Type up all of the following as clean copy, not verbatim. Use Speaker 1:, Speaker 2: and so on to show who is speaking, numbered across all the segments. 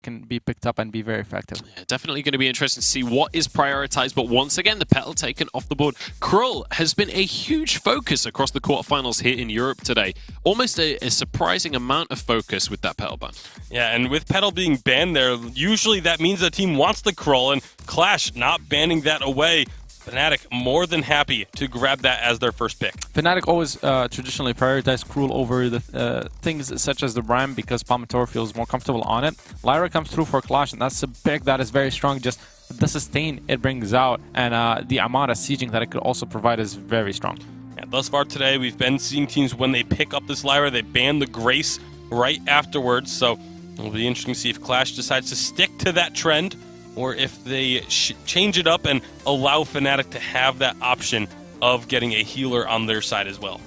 Speaker 1: can be picked up and be very effective.
Speaker 2: Yeah, definitely going to be interesting to see what is prioritized, but once again, the petal taken off the board. Qlash has been a huge focus across the quarterfinals here in Europe today. Almost a surprising amount of focus with that petal ban.
Speaker 3: Yeah, and with petal being banned there, usually that means the team wants the Qlash, and Qlash not banning that away. Fnatic more than happy to grab that as their first pick.
Speaker 1: Fnatic always traditionally prioritize Qlash over the things such as the Ram because Palmator feels more comfortable on it. Lyra comes through for Qlash, and that's a pick that is very strong. Just the sustain it brings out and the amount of sieging that it could also provide is very strong.
Speaker 3: Yeah, thus far today, we've been seeing teams when they pick up this Lyra, they ban the Grace right afterwards. So it'll be interesting to see if Qlash decides to stick to that trend, or if they change it up and allow Fnatic to have that option of getting a healer on their side as well.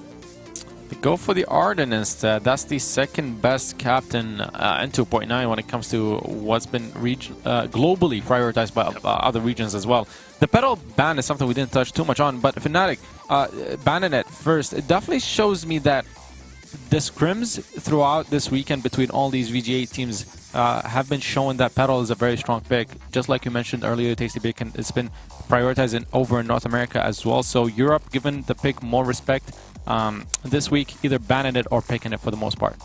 Speaker 1: They go for the Arden instead. That's the second best captain in 2.9 when it comes to what's been globally prioritized by other regions as well. The petal ban is something we didn't touch too much on, but Fnatic banning it first, it definitely shows me that the scrims throughout this weekend between all these VG8 teams have been showing that petal is a very strong pick. Just like you mentioned earlier, Tasty Bacon, it's been prioritized over in North America as well. So Europe given the pick more respect this week, either banning it or picking it for the most part.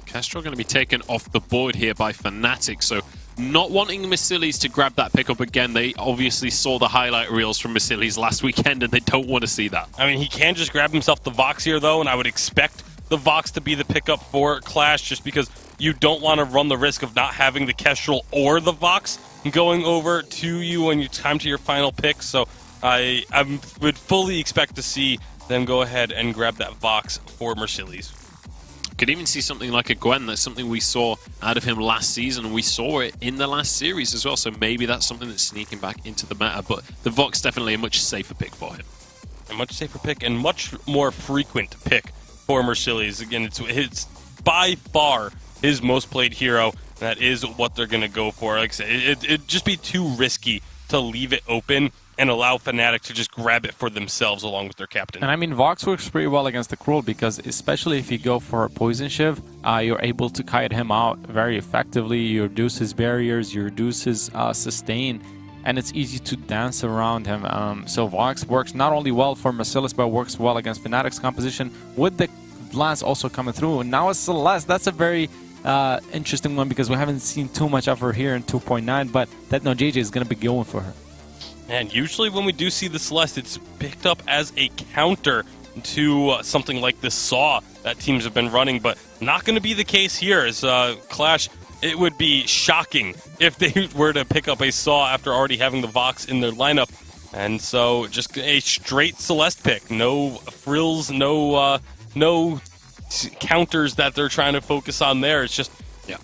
Speaker 2: Kestrel going to be taken off the board here by Fnatic, so not wanting Massilis to grab that pickup again. They obviously saw the highlight reels from Massilis last weekend and they don't want to see that.
Speaker 3: I mean, he can just grab himself the Vox here though, and I would expect the Vox to be the pickup for Qlash just because you don't want to run the risk of not having the Kestrel or the Vox going over to you when you time to your final pick. So I would fully expect to see them go ahead and grab that Vox for Massilis.
Speaker 2: Could even see something like a Gwen. That's something we saw out of him last season, and we saw it in the last series as well. So maybe that's something that's sneaking back into the meta. But the Vox definitely a much safer pick for him.
Speaker 3: A much safer pick and much more frequent pick for Massilis. Again, it's by far his most played hero. That is what they're going to go for. Like I said, it'd just be too risky to leave it open and allow Fnatic to just grab it for themselves along with their captain.
Speaker 1: And I mean, Vox works pretty well against the Qlash because especially if you go for a Poison Shiv, you're able to kite him out very effectively. You reduce his barriers, you reduce his sustain, and it's easy to dance around him. So Vox works not only well for Massilis, but works well against Fnatic's composition with the Lance also coming through. And now it's Celeste. That's a very interesting one because we haven't seen too much of her here in 2.9, but that no JJ is going to be going for her.
Speaker 3: And usually when we do see the Celeste, it's picked up as a counter to something like the Saw that teams have been running, but not going to be the case here. As Qlash, it would be shocking if they were to pick up a Saw after already having the Vox in their lineup. And so just a straight Celeste pick. No frills, no counters that they're trying to focus on there. It's just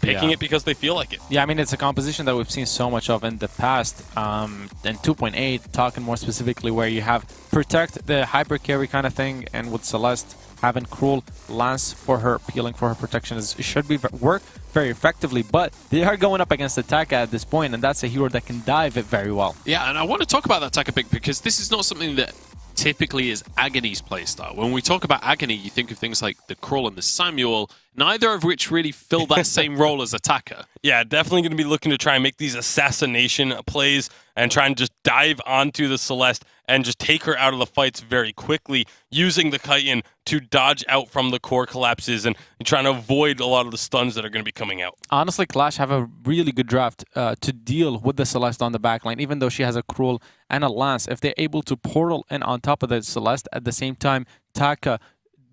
Speaker 3: picking it because they feel like it.
Speaker 1: Yeah, I mean, it's a composition that we've seen so much of in the past. In 2.8, talking more specifically where you have Protect, the hyper carry kind of thing, and with Celeste having Cruel Lance for her, peeling for her protection should be work very effectively, but they are going up against the Taka at this point, and that's a hero that can dive it very well.
Speaker 2: Yeah, and I want to talk about that Taka pick because this is not something that typically is Agony's playstyle. When we talk about Agony, you think of things like the Krull and the Samuel, neither of which really fill that same role as Attacker.
Speaker 3: Yeah, definitely going to be looking to try and make these assassination plays and try and just dive onto the Celeste and just take her out of the fights very quickly, using the Chitin to dodge out from the core collapses and trying to avoid a lot of the stuns that are going to be coming out.
Speaker 1: Honestly, Qlash have a really good draft to deal with the Celeste on the backline, even though she has a Cruel and a Lance. If they're able to portal in on top of the Celeste at the same time, Taka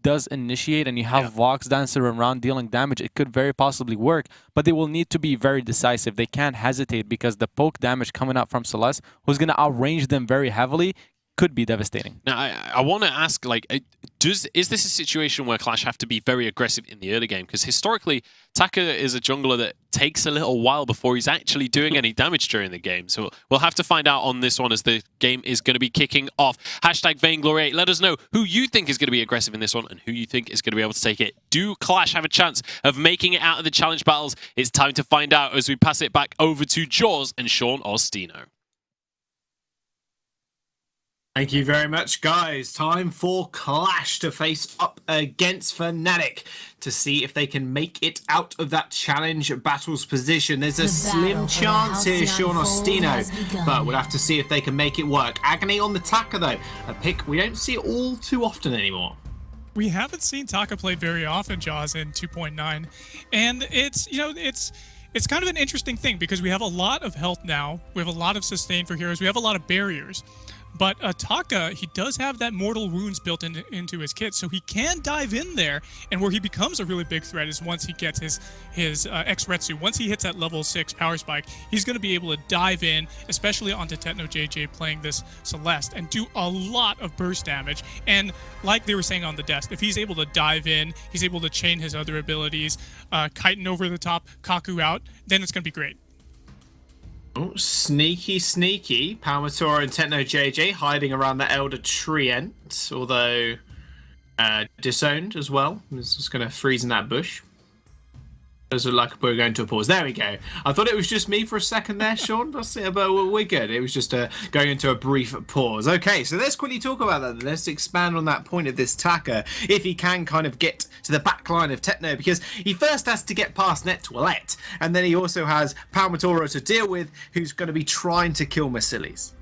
Speaker 1: does initiate and you have Vox Dancer around dealing damage, it could very possibly work, but they will need to be very decisive. They can't hesitate because the poke damage coming out from Celeste, who's going to outrange them very heavily, could be devastating.
Speaker 2: Now, I want to ask, like, is this a situation where Qlash have to be very aggressive in the early game? Because historically, Taka is a jungler that takes a little while before he's actually doing any damage during the game. So we'll have to find out on this one as the game is going to be kicking off. Hashtag Vainglory8. Let us know who you think is going to be aggressive in this one and who you think is going to be able to take it. Do Qlash have a chance of making it out of the challenge battles? It's time to find out as we pass it back over to Jaws and Sean Ostino.
Speaker 4: Thank you very much, guys. Time for Qlash to face up against Fnatic to see if they can make it out of that challenge battles position. There's a slim chance here, Sean Ostino, but we'll have to see if they can make it work. Agony on the Taka, though. A pick we don't see all too often anymore.
Speaker 5: We haven't seen Taka played very often, Jaws, in 2.9, and it's kind of an interesting thing because we have a lot of health now. We have a lot of sustain for heroes. We have a lot of barriers. But Taka, he does have that mortal wounds built into his kit, so he can dive in there. And where he becomes a really big threat is once he gets his X-Retsu. Once he hits that level 6 power spike, he's going to be able to dive in, especially onto Techno JJ playing this Celeste, and do a lot of burst damage. And like they were saying on the desk, if he's able to dive in, he's able to chain his other abilities, Chitin over the top, Kaku out, then it's going to be great.
Speaker 4: Oh, sneaky. Palmatora and Techno JJ hiding around the Elder Treant, although disowned as well. It's just going to freeze in that bush. Does look like we're going to a pause. There we go. I thought it was just me for a second there, Sean, but we're good. It was just going into a brief pause. Okay, so let's quickly talk about that. Let's expand on that point of this Taka, if he can kind of get to the back line of Techno, because he first has to get past Net Toilette, and then he also has Palmatoro to deal with, who's going to be trying to kill Mercilles.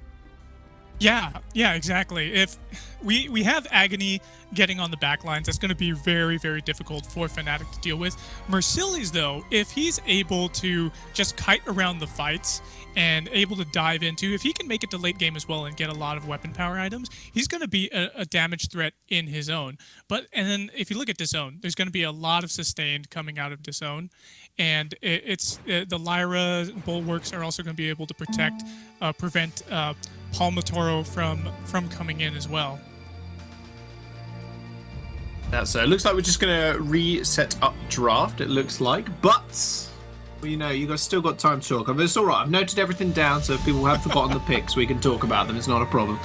Speaker 5: Yeah, exactly. If we have Agony getting on the back lines, that's going to be very, very difficult for Fnatic to deal with. Mercilles, though, if he's able to just kite around the fights and able to dive into, if he can make it to late game as well and get a lot of weapon power items, he's going to be a damage threat in his own. And then if you look at Disown, there's going to be a lot of sustained coming out of Disown, and the Lyra bulwarks are also going to be able to prevent Palmatoro from coming in as well.
Speaker 4: That's looks like we're just going to reset up draft, it looks like, but well, you guys still got time to talk. It's all right. I've noted everything down, so if people have forgotten the picks, we can talk about them. It's not a problem.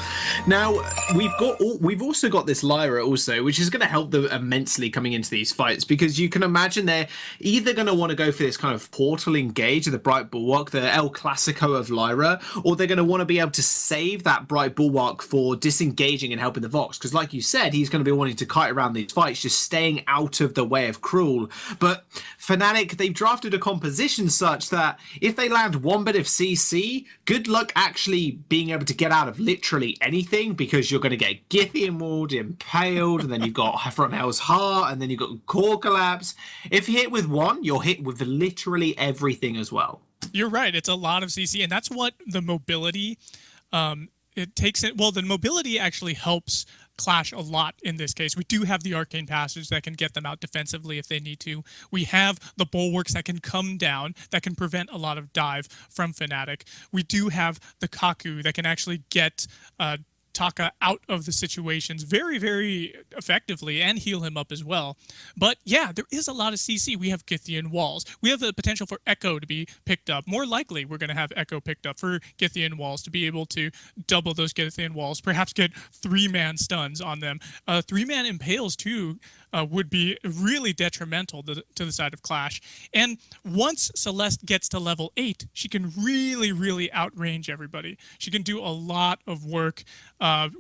Speaker 4: Now we've also got this Lyra also, which is going to help them immensely coming into these fights, because you can imagine they're either going to want to go for this kind of portal engage of the Bright Bulwark, the El Clasico of Lyra, or they're going to want to be able to save that Bright Bulwark for disengaging and helping the Vox, because like you said, he's going to be wanting to kite around these fights, just staying out of the way of Cruel. But Fnatic, they've drafted a composition such that if they land one bit of CC, good luck actually being able to get out of literally anything, because you're going to get Githian Ward, Impaled, and then you've got From Hell's Heart, and then you've got Core Collapse. If you hit with one, you're hit with literally everything as well.
Speaker 5: You're right. It's a lot of CC, and that's what the mobility it takes it. Well, the mobility actually helps Qlash a lot in this case. We do have the Arcane Passage that can get them out defensively if they need to. We have the Bulwarks that can come down, that can prevent a lot of dive from Fnatic. We do have the Kaku that can actually get Taka out of the situations very, very effectively and heal him up as well. But yeah, there is a lot of CC. We have Githian Walls. We have the potential for Echo to be picked up. More likely, we're going to have Echo picked up for Githian Walls to be able to double those Githian Walls, perhaps get 3-man stuns on them. 3-man Impales too would be really detrimental to the side of Qlash. And once Celeste gets to level 8, she can really, really outrange everybody. She can do a lot of work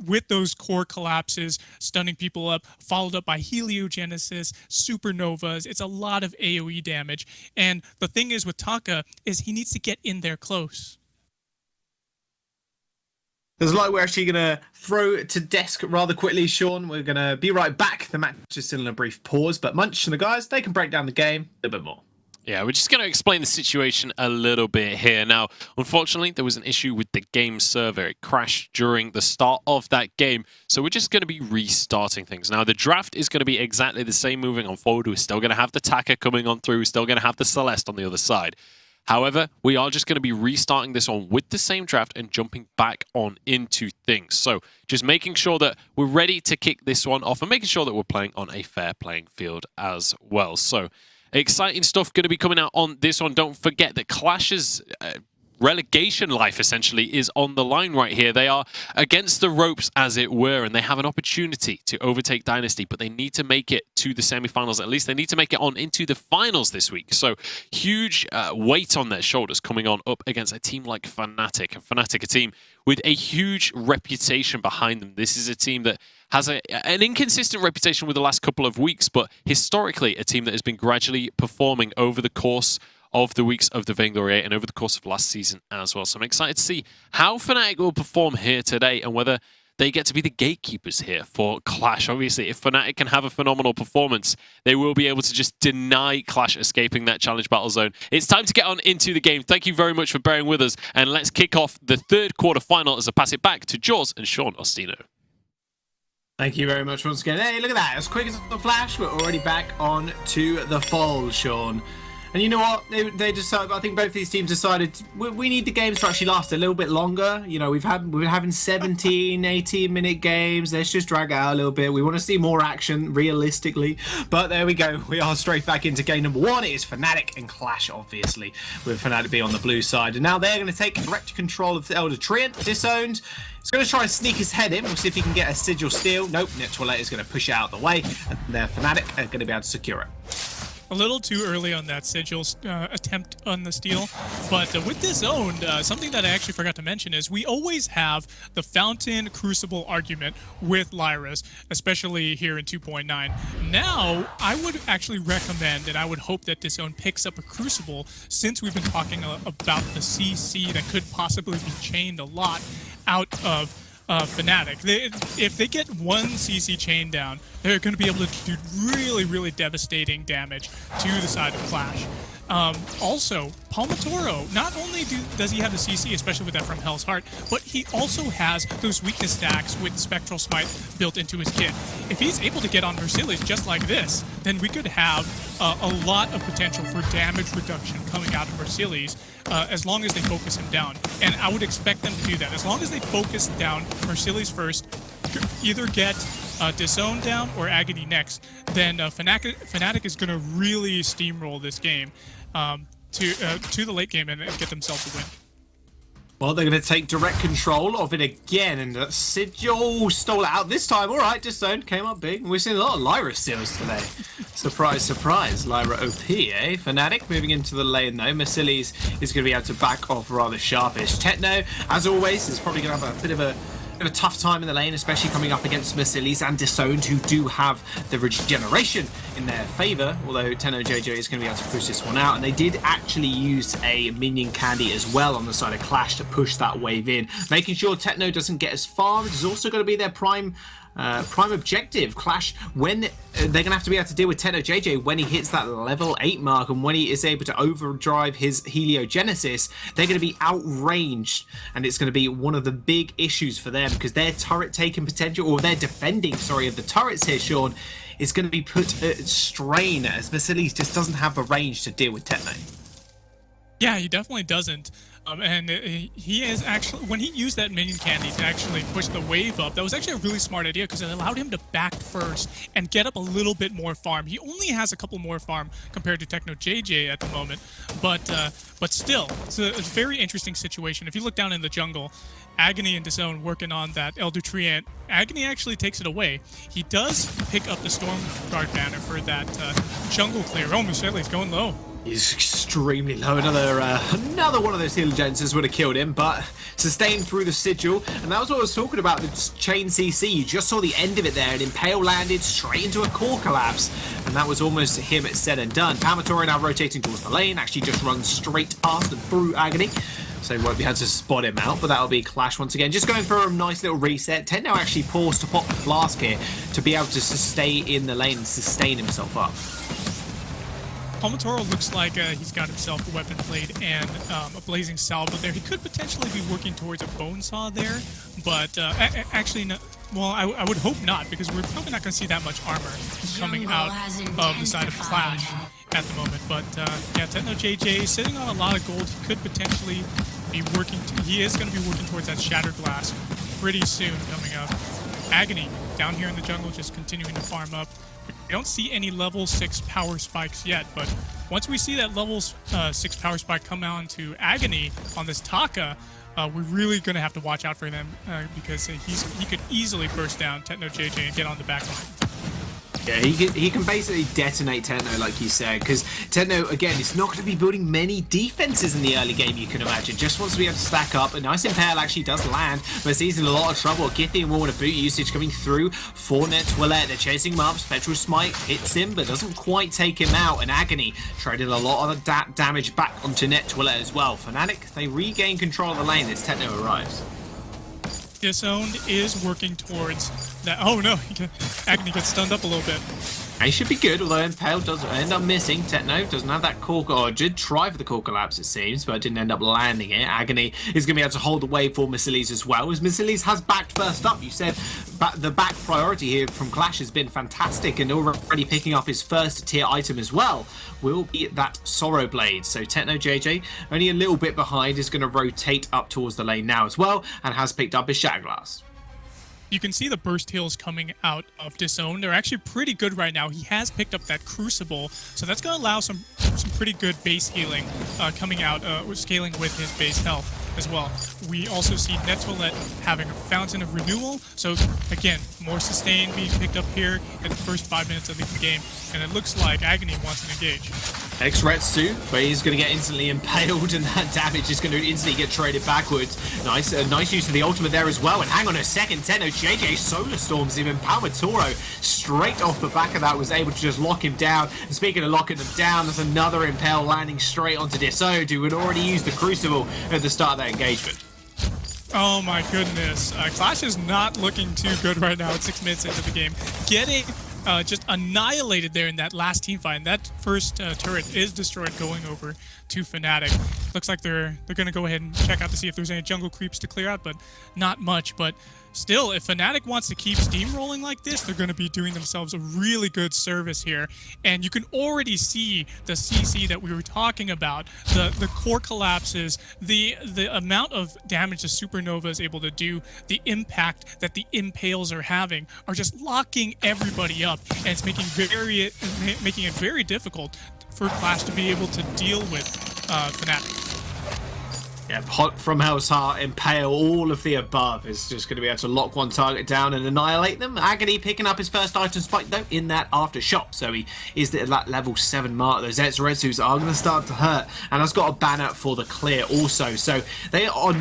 Speaker 5: with those core collapses, stunning people up, followed up by heliogenesis, supernovas. It's a lot of AoE damage. And the thing is with Taka is he needs to get in there close.
Speaker 4: There's like we're actually going to throw to desk rather quickly, Sean. We're going to be right back. The match is still in a brief pause, but Munch and the guys, they can break down the game a little bit more.
Speaker 2: Yeah, we're just going to explain the situation a little bit here. Now, unfortunately, there was an issue with the game server. It crashed during the start of that game, so we're just going to be restarting things. Now, the draft is going to be exactly the same moving on forward. We're still going to have the Taka coming on through. We're still going to have the Celeste on the other side. However, we are just going to be restarting this one with the same draft and jumping back on into things. So just making sure that we're ready to kick this one off and making sure that we're playing on a fair playing field as well. So exciting stuff going to be coming out on this one. Don't forget that Qlash is relegation life essentially is on the line right here. They are against the ropes, as it were, and they have an opportunity to overtake Dynasty, but they need to make it to the semi-finals. At least they need to make it on into the finals this week. So huge weight on their shoulders coming on up against a team like Fnatic. And Fnatic, a team with a huge reputation behind them. This is a team that has an inconsistent reputation with the last couple of weeks, but historically a team that has been gradually performing over the course of the weeks of the Vainglory8 and over the course of last season as well. So I'm excited to see how Fnatic will perform here today and whether they get to be the gatekeepers here for Qlash. Obviously, if Fnatic can have a phenomenal performance, they will be able to just deny Qlash escaping that challenge battle zone. It's time to get on into the game. Thank you very much for bearing with us, and let's kick off the third quarterfinal as I pass it back to Jaws and Sean Ostino.
Speaker 4: Thank you very much once again. Hey, look at that. As quick as the flash, we're already back on to the fold, Sean. And you know what? They decided. I think both these teams decided we need the games to actually last a little bit longer. You know, we're having 17, 18-minute games. Let's just drag it out a little bit. We want to see more action, realistically. But there we go. We are straight back into game number one. It is Fnatic and Qlash, obviously, with Fnatic being on the blue side. And now they're going to take direct control of the Elder Treant, disowned. He's going to try and sneak his head in. We'll see if he can get a sigil steal. Nope, Net is going to push it out of the way. And their Fnatic are going to be able to secure it.
Speaker 5: A little too early on that sigil attempt on the steal, but with disowned, something that I actually forgot to mention is we always have the Fountain Crucible argument with Lyris, especially here in 2.9. Now, I would actually recommend, and I would hope that disowned picks up a Crucible, since we've been talking about the CC that could possibly be chained a lot out of Fnatic. If they get one CC chain down, they're going to be able to do really, really devastating damage to the side of Qlash. Also, Palmatoro, not only does he have the CC, especially with that from Hell's Heart, but he also has those weakness stacks with Spectral Smite built into his kit. If he's able to get on Versilius just like this, then we could have a lot of potential for damage reduction coming out of Versilius as long as they focus him down. And I would expect them to do that. As long as they focus down Versilius first, either get Disown down or Agony next, then Fnatic is going to really steamroll this game to the late game and get themselves a win.
Speaker 4: Well, they're going to take direct control of it again, and Sigil stole it out this time. All right, Disown came up big. We're seeing a lot of Lyra steals today. Surprise, surprise, Lyra OP, eh? Fnatic moving into the lane, though. Mercedes is going to be able to back off rather sharpish. Techno, as always, is probably going to have a bit of a tough time in the lane, especially coming up against Mercedes and Disowned, who do have the regeneration in their favour, although Tenno JJ is going to be able to push this one out. And they did actually use a minion candy as well on the side of Qlash to push that wave in, making sure Techno doesn't get as far. This is also going to be their prime objective. Qlash, when they're going to have to be able to deal with Tenno JJ when he hits that level 8 mark, and when he is able to overdrive his Heliogenesis, they're going to be outranged, and it's going to be one of the big issues for them, because their turret taking potential, or their defending, sorry, of the turrets here, Sean, is going to be put at strain, as Vasilis just doesn't have the range to deal with Techno.
Speaker 5: Yeah, he definitely doesn't. And he is actually, when he used that minion candy to actually push the wave up, that was actually a really smart idea, because it allowed him to back first and get up a little bit more farm. He only has a couple more farm compared to Techno JJ at the moment, but still, it's a very interesting situation. If you look down in the jungle, Agony and Disown working on that Elder Treant. Agony actually takes it away. He does pick up the Stormguard banner for that jungle clear. Oh, Michelle's going low.
Speaker 4: He's extremely low. Another one of those Heliogenesis would have killed him, but sustained through the sigil. And that was what I was talking about, the chain CC. You just saw the end of it there, and Impale landed straight into a core collapse. And that was almost him said and done. Palmatoro now rotating towards the lane, actually just runs straight past and through Agony. So he won't be able to spot him out, but that'll be Qlash once again. Just going for a nice little reset. Ted now actually paused to pop the flask here to be able to stay in the lane and sustain himself up.
Speaker 5: Palmatoro looks like he's got himself a weapon blade and a blazing salvo there. He could potentially be working towards a bone saw there, but actually, no, well, I would hope not, because we're probably not going to see that much armor coming out of the side of Qlash at the moment. But yeah, Techno JJ sitting on a lot of gold. He could potentially be working. He is going to be working towards that Shattered Glass pretty soon coming up. Agony down here in the jungle just continuing to farm up. We don't see any level 6 power spikes yet, but once we see that level 6 power spike come on to Agony on this Taka, we're really going to have to watch out for them because he could easily burst down Techno JJ and get on the back line.
Speaker 4: Yeah, he can basically detonate Techno, like you said, because Techno, again, is not going to be building many defenses in the early game, you can imagine. Just wants to be able to stack up. A nice Impale actually does land, but he's in a lot of trouble. Githy and Warner boot usage coming through for Net2Let. They're chasing him up. Spectral Smite hits him, but doesn't quite take him out. And Agony trading a lot of damage back onto Net2Let as well. Fnatic, they regain control of the lane as Techno arrives.
Speaker 5: Disowned is working towards that. Oh no, Agony gets stunned up a little bit.
Speaker 4: He should be good, although Impale does end up missing. Techno doesn't have that core, or did try for the core collapse, it seems, but didn't end up landing it. Agony is going to be able to hold the wave for Missiles as well, as Missiles has backed first up. You said the back priority here from Qlash has been fantastic, and already picking up his first tier item as well will be that Sorrow Blade. So Techno JJ, only a little bit behind, is going to rotate up towards the lane now as well, and has picked up his Shatterglass.
Speaker 5: You can see the burst heals coming out of Disowned. They're actually pretty good right now. He has picked up that Crucible, so that's going to allow some pretty good base healing coming out, scaling with his base health as well. We also see Net2Let having a Fountain of Renewal, so again, more sustain being picked up here in the first 5 minutes of the game, and it looks like Agony wants to engage.
Speaker 4: X-Retsu, but he's going to get instantly impaled, and that damage is going to instantly get traded backwards. Nice use of the ultimate there as well. And hang on a second, Techno JJ Solar Storms him, and Palmatoro straight off the back of that was able to just lock him down. And speaking of locking them down, there's another Impale landing straight onto Disowned, who had already used the Crucible at the start of that engagement.
Speaker 5: Oh my goodness, Qlash is not looking too good right now at 6 minutes into the game. Getting just annihilated there in that last team fight, and that first turret is destroyed going over to Fnatic. Looks like they're going to go ahead and check out to see if there's any jungle creeps to clear out, but not much. But still, if Fnatic wants to keep steamrolling like this, they're going to be doing themselves a really good service here. And you can already see the CC that we were talking about, the core collapses, the amount of damage the Supernova is able to do, the impact that the Impales are having are just locking everybody up, and it's making it very difficult for Qlash to be able to deal with Fnatic.
Speaker 4: Yeah, Hot from Hell's Heart, Impale, all of the above is just going to be able to lock one target down and annihilate them. Agony picking up his first item spike though in that aftershock, so he is at that level 7 mark. Those Etsuretsus are going to start to hurt, and has got a banner for the clear also. So they are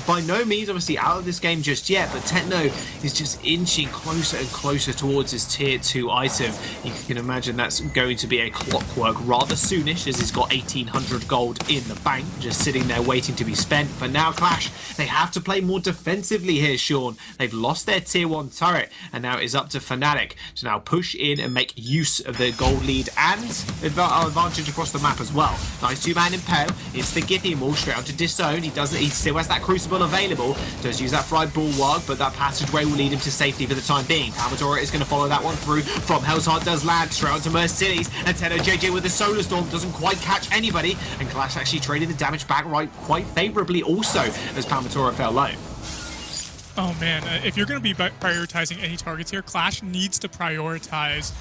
Speaker 4: by no means obviously out of this game just yet, but Techno is just inching closer and closer towards his tier 2 item. You can imagine that's going to be a clockwork rather soonish, as he's got 1800 gold in the bank, just sitting there waiting to be spent. But now Qlash, they have to play more defensively here, Sean. They've lost their tier 1 turret, and now it is up to Fnatic to now push in and make use of their gold lead and advantage across the map as well. Nice 2-man Impale. It's the Githy Wall straight onto Disown. He still has that Crucible available. Does use that Fried Bulwark, but that passageway will lead him to safety for the time being. Palmatoro is going to follow that one through. From Hell's Heart does land straight onto Mercedes, and Techno JJ with the Solar Storm doesn't quite catch anybody, and Qlash actually traded the damage back quite favourably also as Palmatoro fell low.
Speaker 5: Oh man, if you're going to be prioritizing any targets here, Qlash needs to prioritize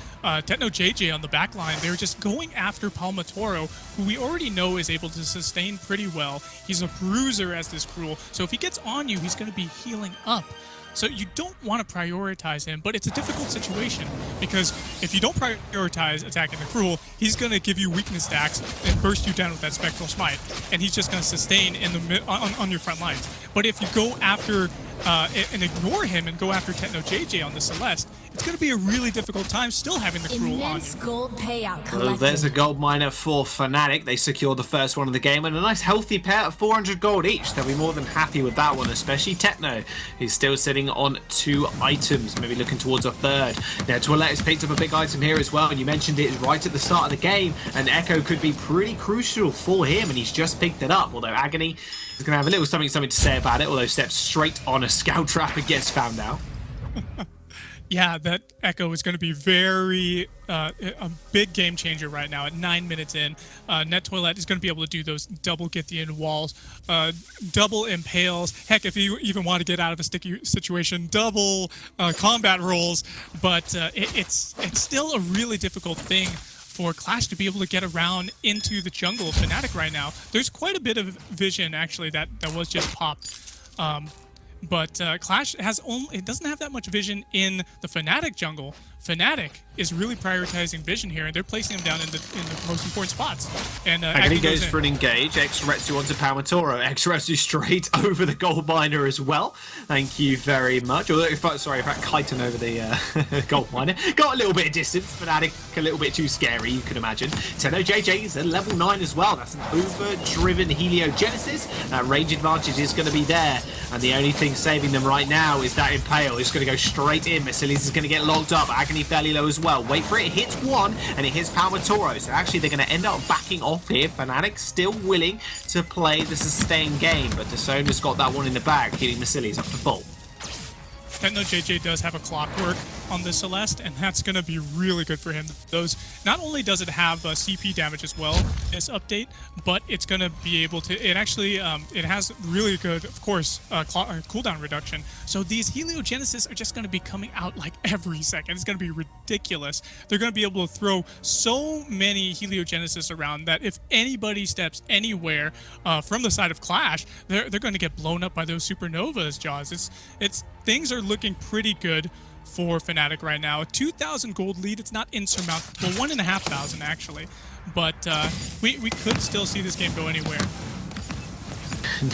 Speaker 5: Techno JJ on the back line. They're just going after Palmatoro, who we already know is able to sustain pretty well. He's a bruiser as this Cruel, so if he gets on you, he's going to be healing up. So you don't want to prioritize him, but it's a difficult situation because if you don't prioritize attacking the Cruel, he's going to give you weakness stacks and burst you down with that Spectral Smite, and he's just going to sustain in the on your front lines. But if you go after and ignore him and go after Techno JJ on the Celeste, it's going to be a really difficult time still having the Cruel on you.
Speaker 6: Gold payout collected.
Speaker 4: Well, there's a gold miner for Fnatic. They secured the first one of the game, and a nice healthy pair of 400 gold each. They'll be more than happy with that one, especially Techno, who's still sitting on 2 items, maybe looking towards a third. Now, Toilet has picked up a big item here as well, and you mentioned it right at the start of the game, and Echo could be pretty crucial for him, and he's just picked it up, although Agony is going to have a little something to say about it, although steps straight on a scout trap and gets found out.
Speaker 5: Yeah, that Echo is going to be very a big game changer right now. At 9 minutes in, Net Toilet is going to be able to do those double Githian walls, double impales. Heck, if you even want to get out of a sticky situation, double combat rolls. But it's still a really difficult thing for Qlash to be able to get around into the jungle of Fnatic right now. There's quite a bit of vision actually that was just popped. But Qlash it doesn't have that much vision in the Fnatic jungle. Fnatic is really prioritizing vision here, and they're placing him down in the most important spots. And
Speaker 4: Agony goes for an engage. X-Retsu onto Palmatoro. X-Retsu straight over the gold miner as well. Thank you very much. Or, sorry, in fact, Kyton over the gold miner. Got a little bit of distance. Fnatic a little bit too scary, you can imagine. Tenno JJ is at level 9 as well. That's an over-driven heliogenesis. That range advantage is going to be there. And the only thing saving them right now is that Impale. It's going to go straight in. Mercedes is going to get locked up. Agony fairly low as well. Wait for it. It hits one, and it hits Palmatoro. So actually, they're going to end up backing off here. Fnatic still willing to play the sustained game, but Dasone has got that one in the bag, hitting Mercedes up to full.
Speaker 5: Techno JJ does have a clockwork on the Celeste, and that's going to be really good for him. Not only does it have CP damage as well, this update, but it's going to be able to, it actually, it has really good, of course, cooldown reduction. So these heliogenesis are just going to be coming out like every second. It's going to be ridiculous. They're going to be able to throw so many heliogenesis around that if anybody steps anywhere from the side of Qlash, they're going to get blown up by those supernovas, Jaws. Things are looking pretty good for Fnatic right now. A 2,000 gold lead, it's not insurmountable. 1,500 actually. But we could still see this game go anywhere.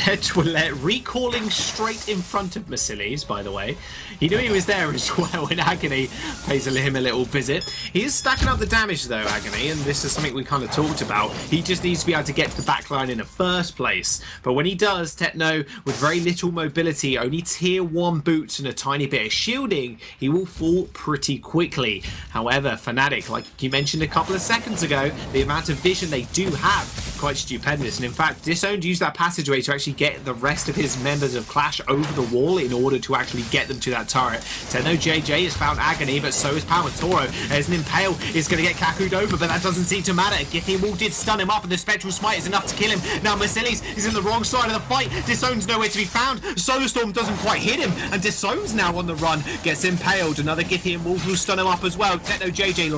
Speaker 4: Net Toilet recalling straight in front of Mercedes, by the way. He knew he was there as well when Agony pays him a little visit. He is stacking up the damage though, Agony, and this is something we kind of talked about. He just needs to be able to get to the backline in the first place. But when he does, Techno, with very little mobility, only tier 1 boots and a tiny bit of shielding, he will fall pretty quickly. However, Fnatic, like you mentioned a couple of seconds ago, the amount of vision they do have, quite stupendous. And in fact, Disowned used that passageway to actually get the rest of his members of Qlash over the wall in order to actually get them to that turret. Tenno JJ has found Agony, but so is Palmatoro. As an Impale is going to get Kaku'd over, but that doesn't seem to matter. Githian Wall did stun him up, and the Spectral Smite is enough to kill him. Now Mercedes is in the wrong side of the fight. Disowned's nowhere to be found. Solar Storm doesn't quite hit him, and Disowned's now on the run. Gets impaled. Another Githian Wall will stun him up as well. Techno JJ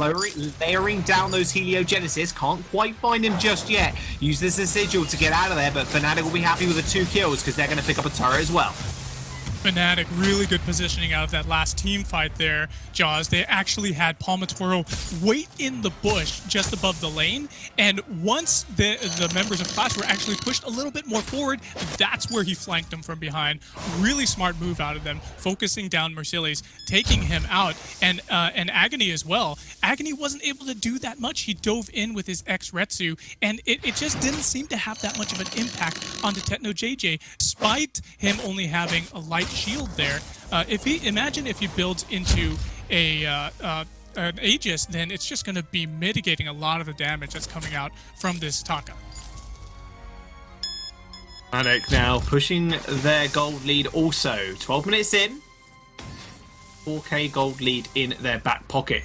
Speaker 4: layering down those heliogenesis. Can't quite find him just yet. Use this as sigil to get out of there, but Fnatic will be happy with the 2 kills because they're going to pick up a turret as well.
Speaker 5: Fnatic really good positioning out of that last team fight there, Jaws. They actually had Palmatoro wait in the bush just above the lane, and once the members of Qlash were actually pushed a little bit more forward, that's where he flanked them from behind. Really smart move out of them, focusing down Mercedes, taking him out, and Agony as well. Agony wasn't able to do that much. He dove in with his X-Retsu, and it just didn't seem to have that much of an impact onto Techno JJ, despite him only having a light shield there. Imagine if he builds into an Aegis, then it's just going to be mitigating a lot of the damage that's coming out from this Taka.
Speaker 4: Fnatic now pushing their gold lead also. 12 minutes in, 4k gold lead in their back pocket.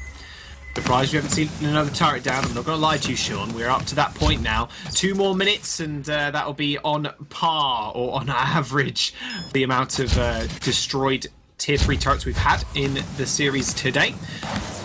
Speaker 4: Surprised we haven't seen another turret down. I'm not going to lie to you, Sean. We're up to that point now. 2 more minutes, and that'll be on par or on average the amount of destroyed tier 3 turrets we've had in the series today.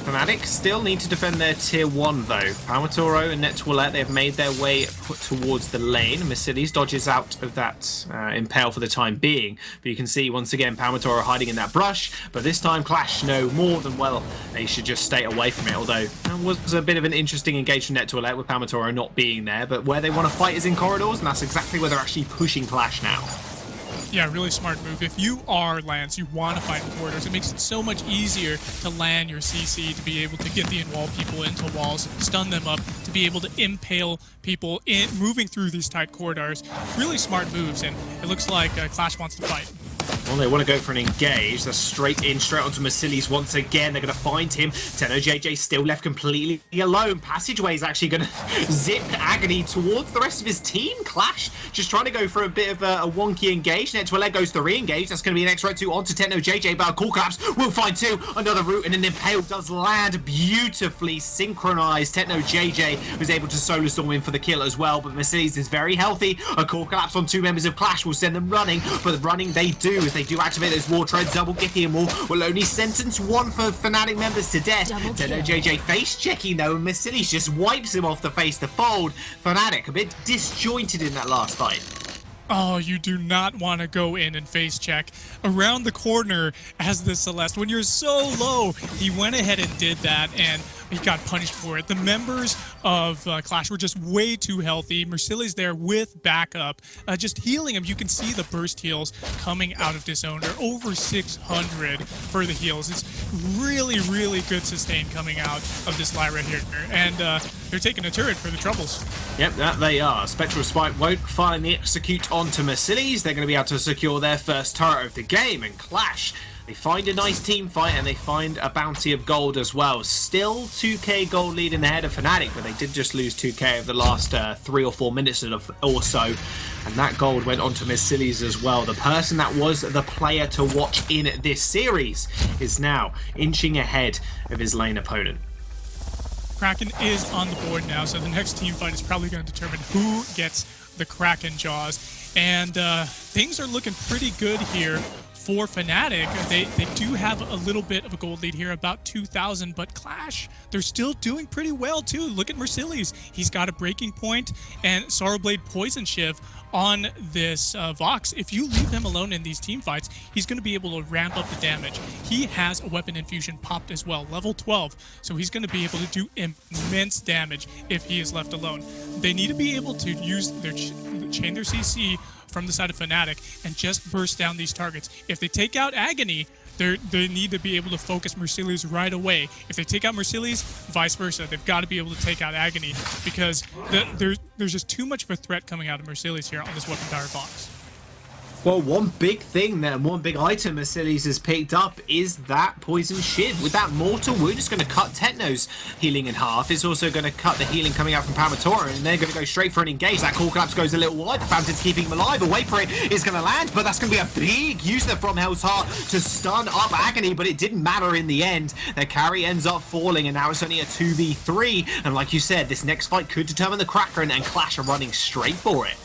Speaker 4: Fnatic still need to defend their tier 1 though. Palmatoro and Net Toilet, they've made their way towards the lane. Mercedes dodges out of that impale for the time being. But you can see once again Palmatoro hiding in that brush. But this time Qlash know more than well they should just stay away from it. Although that was a bit of an interesting engagement from Net Toilet with Palmatoro not being there. But where they want to fight is in corridors, and that's exactly where they're actually pushing Qlash now.
Speaker 5: Yeah, really smart move. If you are Lance, you want to fight in corridors. It makes it so much easier to land your CC, to be able to get the in-wall people into walls, stun them up, to be able to impale people moving through these tight corridors. Really smart moves, and it looks like Qlash wants to fight.
Speaker 4: Well, they want to go for an engage. They're straight in, straight onto Mercilli's once again. They're going to find him. TennoJJ still left completely alone. Passageway is actually going to zip Agony towards the rest of his team. Qlash just trying to go for a bit of a wonky engage. Net2LA goes to re-engage. That's going to be an extra 2 onto TennoJJ, but a Core Collapse will find 2. Another route and an Impale does land beautifully synchronized. TennoJJ was able to solo storm in for the kill as well, but Mercilli's is very healthy. A Core Collapse on 2 members of Qlash will send them running, but running they do as they do activate those war treads. Double Githian Wall will only sentence 1 for Fnatic members to death. TennoJJ face checking though, and Mercilli's just wipes him off the face to fold. Fnatic a bit disjointed in that last fight.
Speaker 5: Oh, you do not want to go in and face check around the corner as the Celeste. When you're so low, he went ahead and did that, and he got punished for it. The members of Qlash were just way too healthy. Mercilli's there with backup, just healing him. You can see the burst heals coming out of Dishowner. Over 600 for the heals. It's really, really good sustain coming out of this Lyra here. And they're taking a turret for the troubles.
Speaker 4: Yep, that they are. Spectral Spike won't finally execute onto Mercilli's. They're going to be able to secure their first turret of the game. And Qlash, they find a nice team fight and they find a bounty of gold as well. Still 2k gold lead in the head of Fnatic, but they did just lose 2k over the last 3 or 4 minutes or so. And that gold went on to Mercilli's as well. The person that was the player to watch in this series is now inching ahead of his lane opponent.
Speaker 5: Kraken is on the board now, so the next team fight is probably going to determine who gets the Kraken jaws. And things are looking pretty good here for Fnatic. They do have a little bit of a gold lead here, about 2,000, but Qlash, they're still doing pretty well too. Look at Mercilli's. He's got a breaking point and Sorrowblade Poison Shiv on this Vox. If you leave him alone in these team fights, he's going to be able to ramp up the damage. He has a weapon infusion popped as well, level 12, so he's going to be able to do immense damage if he is left alone. They need to be able to use their chain their CC from the side of Fnatic and just burst down these targets. If they take out Agony, they need to be able to focus Mercilli's right away. If they take out Mercilli's, vice versa. They've got to be able to take out Agony because there's just too much of a threat coming out of Mercilli's here on this weapon powered box.
Speaker 4: Well, one big thing there, one big item Mercilli's has picked up is that Poison Shiv. With that Mortal Wound, it's going to cut Techno's healing in half. It's also going to cut the healing coming out from Palmatora, and they're going to go straight for an engage. That Core Collapse goes a little wide. The Fountain's keeping him alive. A wait for it is going to land, but that's going to be a big use there from Hell's Heart to stun up Agony, but it didn't matter in the end. Their carry ends up falling, and now it's only a 2v3. And like you said, this next fight could determine the Kraken, and Qlash are running straight for it.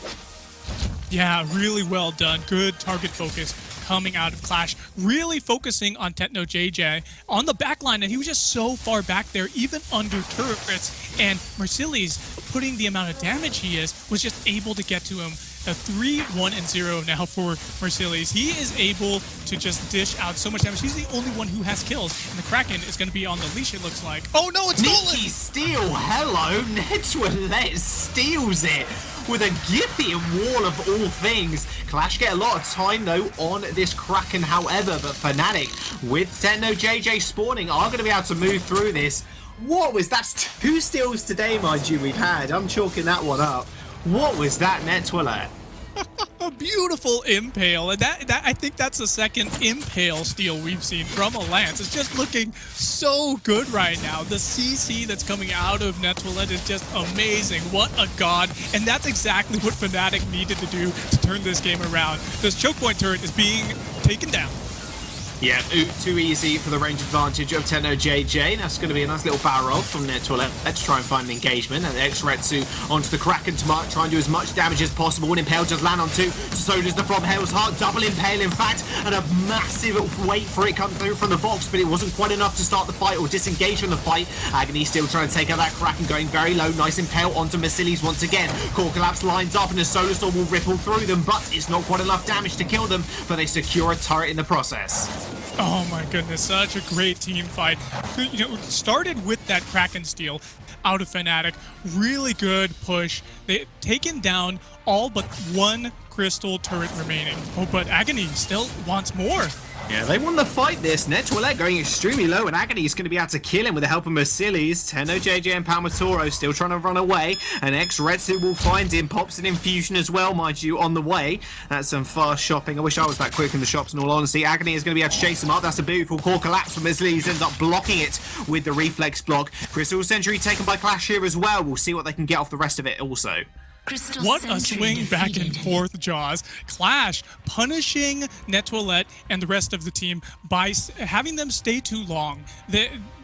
Speaker 5: Yeah, really well done. Good target focus coming out of Qlash. Really focusing on TennoJJ on the back line, and he was just so far back there, even under turrets. And Mercilli's, putting the amount of damage he is, was just able to get to him. A 3-1-0 now for Mercilli's. He is able to just dish out so much damage. He's the only one who has kills, and the Kraken is going to be on the leash, it looks like. Oh no, it's stolen!
Speaker 4: Nikki Steele, hello! Net2LA steals it with a Githian wall of all things. Qlash get a lot of time though on this Kraken, however, but Fnatic with TennoJJ spawning are going to be able to move through this. What was that? 2 steals today, mind you, we've had. I'm chalking that one up. What was that, Net2LA?
Speaker 5: A beautiful impale, and that I think that's the second impale steal we've seen from a Lance. It's just looking so good right now. The CC that's coming out of Net2LA is just amazing. What a god, and that's exactly what Fnatic needed to do to turn this game around. This choke point turret is being taken down.
Speaker 4: Yeah, too easy for the range advantage of TennoJJ. That's going to be a nice little barrel roll from Net2LA. Let's try and find an engagement. And the X-Retsu onto the Kraken to try and do as much damage as possible. And Impale does land on 2. So does the from Hell's Heart. Double Impale, in fact. And a massive wait for it come through from the Vox. But it wasn't quite enough to start the fight or disengage from the fight. Agony still trying to take out that Kraken, going very low. Nice Impale onto Mercilli's once again. Core Collapse lines up and a Solar Storm will ripple through them. But it's not quite enough damage to kill them. But they secure a turret in the process.
Speaker 5: Oh my goodness, such a great team fight. You know, started with that Kraken steal out of Fnatic. Really good push. They've taken down all but 1 crystal turret remaining. Oh, but Agony still wants more.
Speaker 4: Yeah, they won the fight this. Netwillet going extremely low, and Agony is going to be able to kill him with the help of Mercilles. Tenno, JJ, and Palmatoro still trying to run away, and X-Retsu will find him. Pops an infusion as well, mind you, on the way. That's some fast shopping. I wish I was that quick in the shops, in all honesty. Agony is going to be able to chase him up. That's a beautiful core collapse from Mercilles. Ends up blocking it with the reflex block. Crystal Century taken by Qlash here as well. We'll see what they can get off the rest of it also.
Speaker 5: What a swing back and forth, Jaws. Qlash punishing Netwillet and the rest of the team by having them stay too long.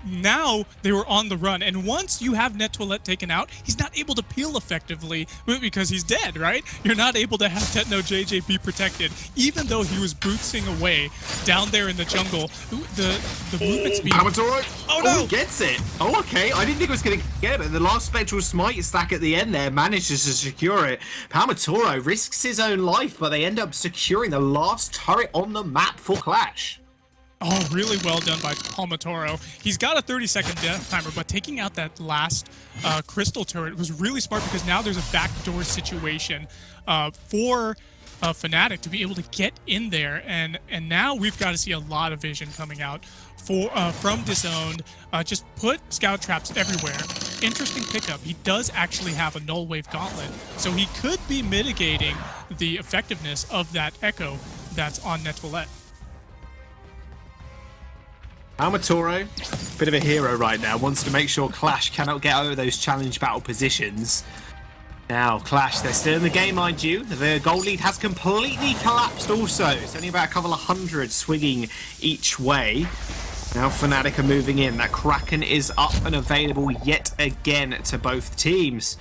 Speaker 5: Now they were on the run, and once you have Netwillet taken out, he's not able to peel effectively because he's dead, right? You're not able to have Tetno JJ be protected, even though he was bootsing away down there in the jungle. The movement speed.
Speaker 4: Palmatoro!
Speaker 5: Oh no!
Speaker 4: He gets it! Oh, okay. I didn't think it was going to get it, but the last Spectral Smite stack at the end there manages to secure it. Palmatoro risks his own life, but they end up securing the last turret on the map for Qlash.
Speaker 5: Oh, really well done by Palmatoro. He's got a 30-second death timer, but taking out that last crystal turret was really smart because now there's a backdoor situation for Fnatic to be able to get in there, and now we've got to see a lot of vision coming out from Disowned. Just put scout traps everywhere. Interesting pickup. He does actually have a null wave gauntlet, so he could be mitigating the effectiveness of that echo that's on Netwillet.
Speaker 4: Palmatoro, bit of a hero right now, wants to make sure Qlash cannot get over those challenge battle positions. Now, Qlash, they're still in the game, mind you. The gold lead has completely collapsed also. It's only about a couple of hundred swinging each way. Now Fnatic are moving in. That Kraken is up and available yet again to both teams.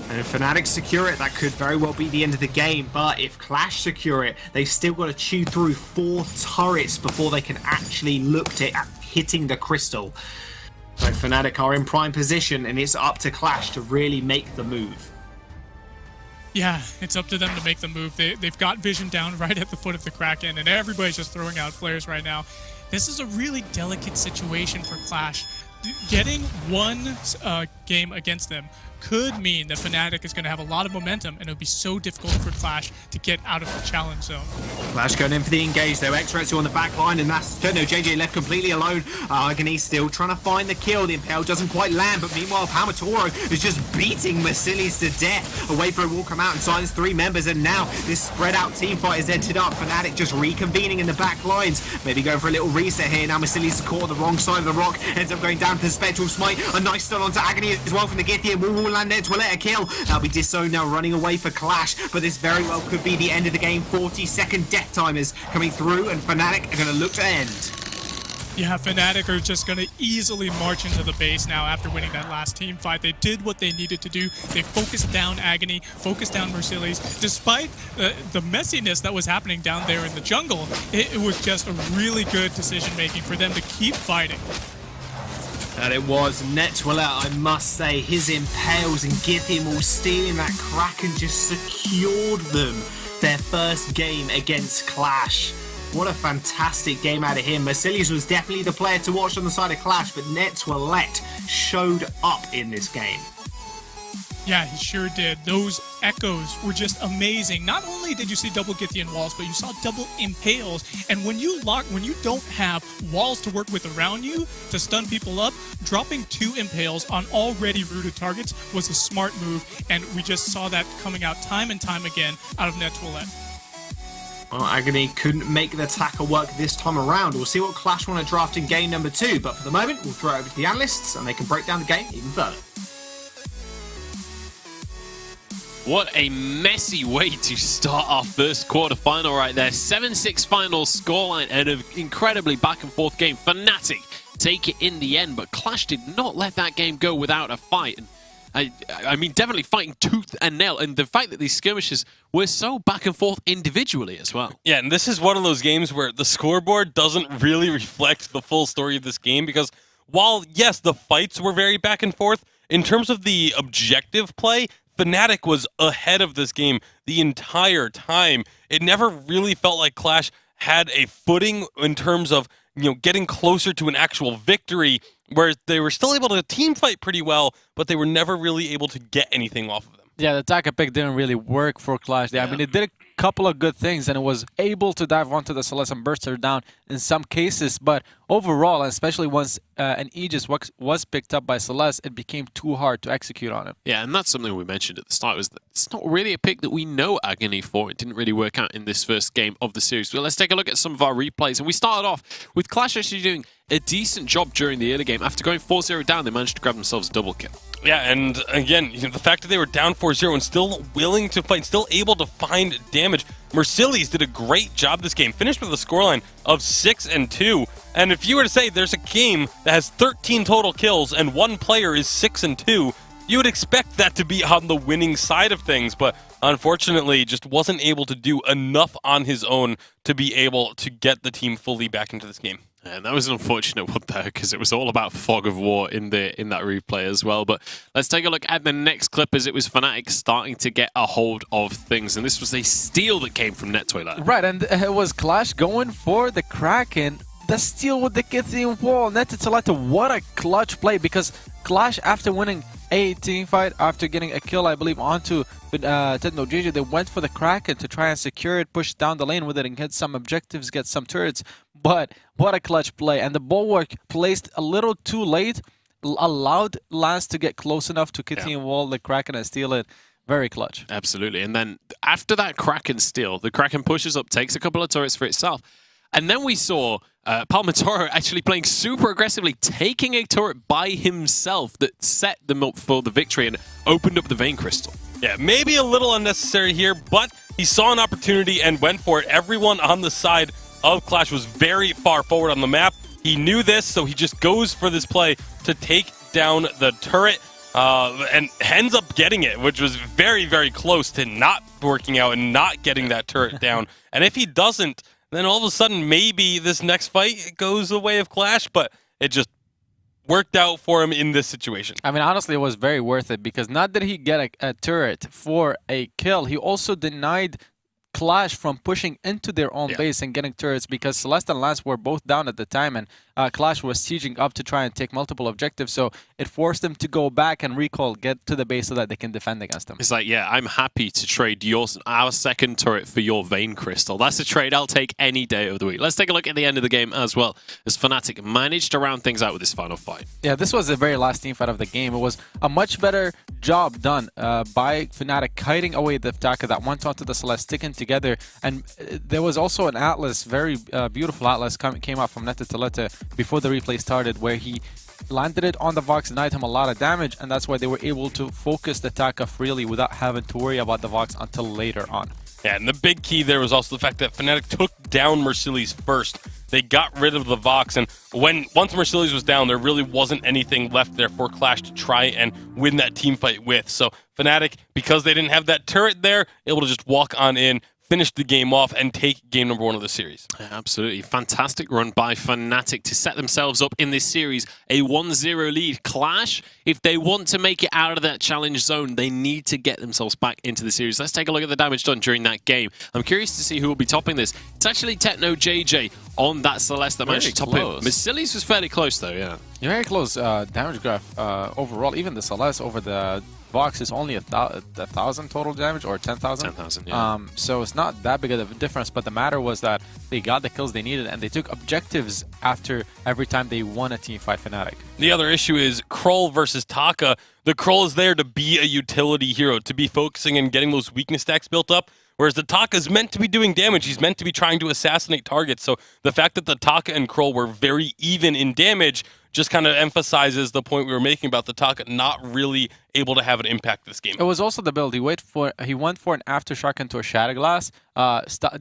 Speaker 4: And if Fnatic secure it, that could very well be the end of the game. But if Qlash secure it, they've still got to chew through 4 turrets before they can actually look at hitting the crystal. So Fnatic are in prime position, and it's up to Qlash to really make the move.
Speaker 5: Yeah, it's up to them to make the move. They've got vision down right at the foot of the Kraken, and everybody's just throwing out flares right now. This is a really delicate situation for Qlash. Getting one game against them could mean that Fnatic is going to have a lot of momentum, and it would be so difficult for Qlash to get out of the challenge zone.
Speaker 4: Qlash going in for the engage though. X-Retsu on the back line, and that's no JJ left completely alone. Agony still trying to find the kill. The Impale doesn't quite land, but meanwhile Palmatoro is just beating Mercilles to death. A Wave Throw will come out and silence 3 members, and now this spread out team fight has ended up. Fnatic just reconvening in the back lines. Maybe going for a little reset here. Now Mercilles is caught on the wrong side of the rock. Ends up going down to the Spectral Smite. A nice stun onto Agony as well from the Githian. Will land there to let a kill. That'll be Disowned now running away for Qlash, but this very well could be the end of the game. 40-second death timers coming through, and Fnatic are going to look to end.
Speaker 5: Yeah, Fnatic are just going to easily march into the base now after winning that last team fight. They did what they needed to do. They focused down Agony, focused down Mercilles. Despite the messiness that was happening down there in the jungle, it was just a really good decision-making for them to keep fighting.
Speaker 4: And it was Netwillet, I must say. His Impales and Githian all stealing that Kraken just secured them their first game against Qlash. What a fantastic game out of him. Mercilles was definitely the player to watch on the side of Qlash, but Netwillet showed up in this game.
Speaker 5: Yeah, he sure did. Those echoes were just amazing. Not only did you see double Githian walls, but you saw double Impales. And when you don't have walls to work with around you to stun people up, dropping 2 Impales on already rooted targets was a smart move, and we just saw that coming out time and time again out of Netwillet.
Speaker 4: Well, Agony couldn't make the attacker work this time around. We'll see what Qlash want to draft in game number 2, but for the moment, we'll throw it over to the analysts, and they can break down the game even further.
Speaker 2: What a messy way to start our first quarterfinal right there. 7-6 final scoreline and an incredibly back-and-forth game. Fnatic take it in the end, but Qlash did not let that game go without a fight. And I mean, definitely fighting tooth and nail. And the fact that these skirmishes were so back and forth individually as well.
Speaker 3: Yeah, and this is one of those games where the scoreboard doesn't really reflect the full story of this game, because while, yes, the fights were very back and forth, in terms of the objective play, Fnatic was ahead of this game the entire time. It never really felt like Qlash had a footing in terms of, getting closer to an actual victory, where they were still able to team fight pretty well, but they were never really able to get anything off of them.
Speaker 1: Yeah, the Taka pick didn't really work for Qlash there. I mean, it did a couple of good things, and it was able to dive onto the Celeste and burst her down in some cases, but overall, especially once an Aegis was picked up by Celeste, it became too hard to execute on him.
Speaker 2: Yeah, and that's something we mentioned at the start, was that it's not really a pick that we know Agony for. It didn't really work out in this first game of the series. But let's take a look at some of our replays, and we started off with Qlash actually doing a decent job during the early game. After going 4-0 down, they managed to grab themselves a double kill.
Speaker 3: Yeah, and again, the fact that they were down 4-0 and still willing to fight, still able to find damage. Mercedes did a great job this game, finished with a scoreline of 6-2. And if you were to say there's a game that has 13 total kills and one player is 6-2, you would expect that to be on the winning side of things, but unfortunately just wasn't able to do enough on his own to be able to get the team fully back into this game.
Speaker 2: And that was an unfortunate one there, because it was all about fog of war in that replay as well. But let's take a look at the next clip, as it was Fnatic starting to get a hold of things. And this was a steal that came from NetToilet.
Speaker 1: Right, and it was Qlash going for the Kraken. The steal with the Kithian wall. NetToilet, what a clutch play, because Qlash, after winning a team fight, after getting a kill, I believe, onto S2W4, they went for the Kraken to try and secure it, push down the lane with it, and get some objectives, get some turrets. But what a clutch play. And the bulwark placed a little too late, allowed Lance to get close enough to Kithian wall the Kraken and steal it. Very clutch.
Speaker 2: Absolutely. And then after that Kraken steal, the Kraken pushes up, takes a couple of turrets for itself. And then we saw Palmatoro actually playing super aggressively, taking a turret by himself that set them up for the victory and opened up the Vein Crystal.
Speaker 3: Yeah, maybe a little unnecessary here, but he saw an opportunity and went for it. Everyone on the side of Qlash was very far forward on the map. He knew this, so he just goes for this play to take down the turret and ends up getting it, which was very, very close to not working out and not getting that turret down. And if he doesn't, then all of a sudden maybe this next fight goes the way of Qlash, but it just worked out for him in this situation.
Speaker 1: I mean, honestly, it was very worth it, because not did he get a turret for a kill, he also denied Qlash from pushing into their own base and getting turrets, because Celeste and Lance were both down at the time, and Qlash was sieging up to try and take multiple objectives, so it forced them to go back and recall, get to the base so that they can defend against them.
Speaker 2: It's like, yeah, I'm happy to trade our second turret for your Vein Crystal. That's a trade I'll take any day of the week. Let's take a look at the end of the game as well, as Fnatic managed to round things out with this final fight.
Speaker 1: Yeah, this was the very last team fight of the game. It was a much better job done by Fnatic, kiting away the Taka that went onto the Celeste, sticking together. And there was also an Atlas, very beautiful Atlas, came out from NetToilet before the replay started, where he landed it on the Vox, denied him a lot of damage, and that's why they were able to focus the Taka freely without having to worry about the Vox until later on.
Speaker 3: Yeah, and the big key there was also the fact that Fnatic took down Mercedes first. They got rid of the Vox, and once Mercedes was down, there really wasn't anything left there for Qlash to try and win that team fight with. So Fnatic, because they didn't have that turret there, able to just walk on in, finish the game off, and take game number 1 of the series.
Speaker 2: Absolutely. Fantastic run by Fnatic to set themselves up in this series. A 1-0 lead. Qlash, if they want to make it out of that challenge zone, they need to get themselves back into the series. Let's take a look at the damage done during that game. I'm curious to see who will be topping this. It's actually Techno JJ on that Celeste that managed to top it. Mercedes was fairly close, though, yeah.
Speaker 1: Very close damage graph overall. Even the Celeste over the Vox is only 1,000 total damage, or 10,000.
Speaker 2: 10,000, yeah.
Speaker 1: So it's not that big of a difference, but the matter was that they got the kills they needed, and they took objectives after every time they won a team fight Fnatic.
Speaker 3: The other issue is Krull versus Taka. The Krull is there to be a utility hero, to be focusing and getting those weakness stacks built up, whereas the Taka is meant to be doing damage. He's meant to be trying to assassinate targets. So the fact that the Taka and Krull were very even in damage just kind of emphasizes the point we were making about the Taka not really able to have an impact this game.
Speaker 1: It was also the build. He went for an Aftershock into a Shatterglass,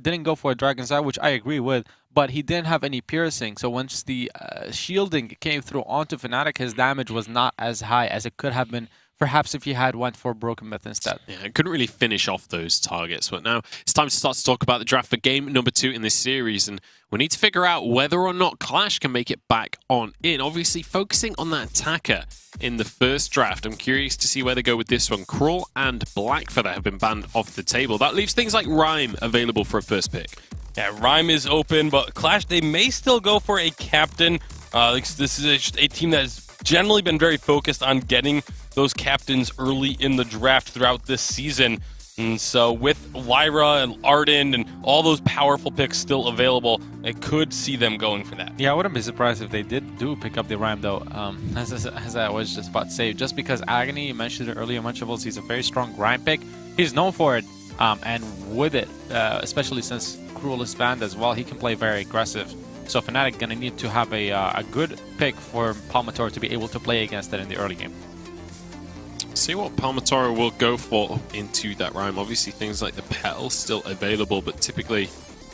Speaker 1: didn't go for a Dragon's Eye, which I agree with, but he didn't have any piercing. So once the shielding came through onto Fnatic, his damage was not as high as it could have been, perhaps if he had went for Broken Myth instead.
Speaker 2: Yeah, it couldn't really finish off those targets. But now it's time to start to talk about the draft for game number 2 in this series. And we need to figure out whether or not Qlash can make it back on in. Obviously, focusing on that Taka in the first draft. I'm curious to see where they go with this one. Krull and Blackfeather have been banned off the table. That leaves things like Rhyme available for a first pick.
Speaker 3: Yeah, Rhyme is open, but Qlash, they may still go for a captain. This is a team that has generally been very focused on getting those captains early in the draft throughout this season. And so with Lyra and Arden and all those powerful picks still available, I could see them going for that.
Speaker 1: Yeah, I wouldn't be surprised if they do pick up the Rhyme, though. As I was just about to say, just because Agony, you mentioned it earlier, Munchables, he's a very strong Rhyme pick. He's known for it, and with it, especially since Cruel is banned as well, he can play very aggressive. So Fnatic gonna need to have a good pick for Palmator to be able to play against it in the early game.
Speaker 2: See what Palmator will go for into that Rhyme. Obviously, things like the Petal still available, but typically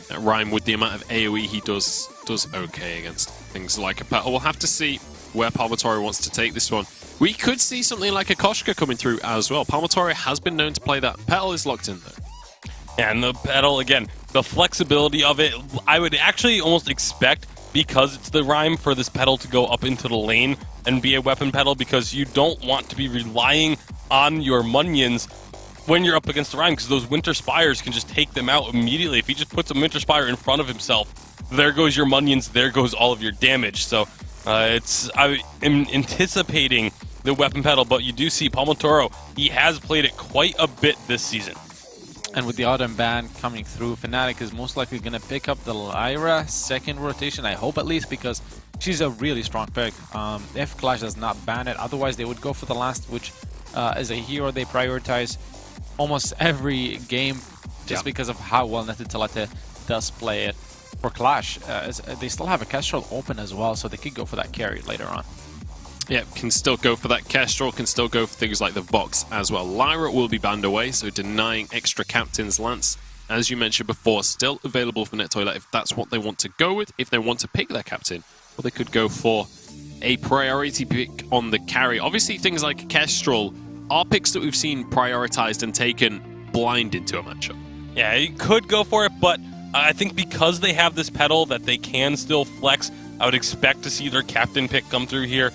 Speaker 2: that Rhyme, with the amount of AoE he does okay against things like a Petal. We'll have to see where Palmator wants to take this one. We could see something like a Koshka coming through as well. Palmator has been known to play that. Petal is locked in, though.
Speaker 3: And the Petal, again, the flexibility of it, I would actually almost expect, because it's the Rhyme, for this Petal to go up into the lane and be a weapon Petal, because you don't want to be relying on your Munions when you're up against the Rhyme, because those Winter Spires can just take them out immediately. If he just puts a Winter Spire in front of himself, there goes your Munions, there goes all of your damage. So I am anticipating the weapon Petal, but you do see Palmator, he has played it quite a bit this season.
Speaker 1: And with the Autumn ban coming through, Fnatic is most likely going to pick up the Lyra second rotation, I hope at least, because she's a really strong pick. If Qlash does not ban it, otherwise they would go for the last, which is a hero they prioritize almost every game just because of how well Netitelete does play it. For Qlash, they still have a Kestrel open as well, so they could go for that carry later on.
Speaker 2: Yeah, can still go for that Kestrel, can still go for things like the Vox as well. Lyra will be banned away, so denying extra captain's lance. As you mentioned before, still available for NetToilet if that's what they want to go with, if they want to pick their captain. Or they could go for a priority pick on the carry. Obviously, things like Kestrel are picks that we've seen prioritized and taken blind into a matchup.
Speaker 3: Yeah, you could go for it, but I think because they have this Petal that they can still flex, I would expect to see their captain pick come through here.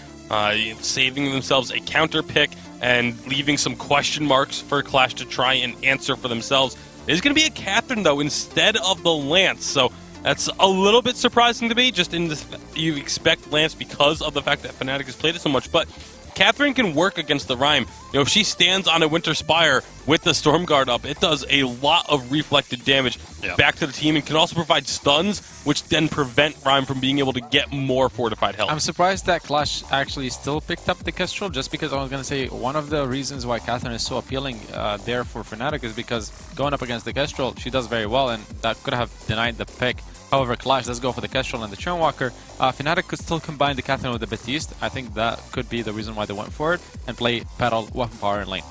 Speaker 3: Saving themselves a counter pick and leaving some question marks for Qlash to try and answer for themselves. It's going to be a Catherine, though, instead of the Lance, so that's a little bit surprising to me. Just in this, you expect Lance because of the fact that Fnatic has played it so much, but Catherine can work against the Rhyme. You know, if she stands on a Winter Spire with the Storm Guard up, it does a lot of reflected damage back to the team, and can also provide stuns, which then prevent Rhyme from being able to get more fortified health.
Speaker 1: I'm surprised that Qlash actually still picked up the Kestrel, just because I was going to say one of the reasons why Catherine is so appealing there for Fnatic is because going up against the Kestrel, she does very well, and that could have denied the pick. However, Qlash does go for the Kestrel and the Churnwalker. Fnatic could still combine the Catherine with the Baptiste. I think that could be the reason why they went for it, and play Petal, weapon power in lane.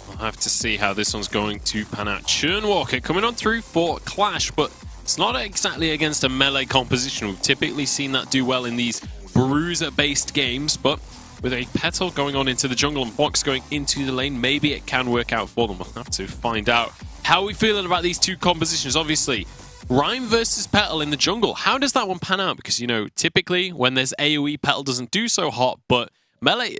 Speaker 2: We'll have to see how this one's going to pan out. Churnwalker coming on through for Qlash, but it's not exactly against a melee composition. We've typically seen that do well in these bruiser-based games, but with a Petal going on into the jungle and Vox going into the lane, maybe it can work out for them. We'll have to find out. How are we feeling about these two compositions? Obviously, Rhyme versus Petal in the jungle. How does that one pan out? Because, you know, typically when there's AoE, Petal doesn't do so hot, but melee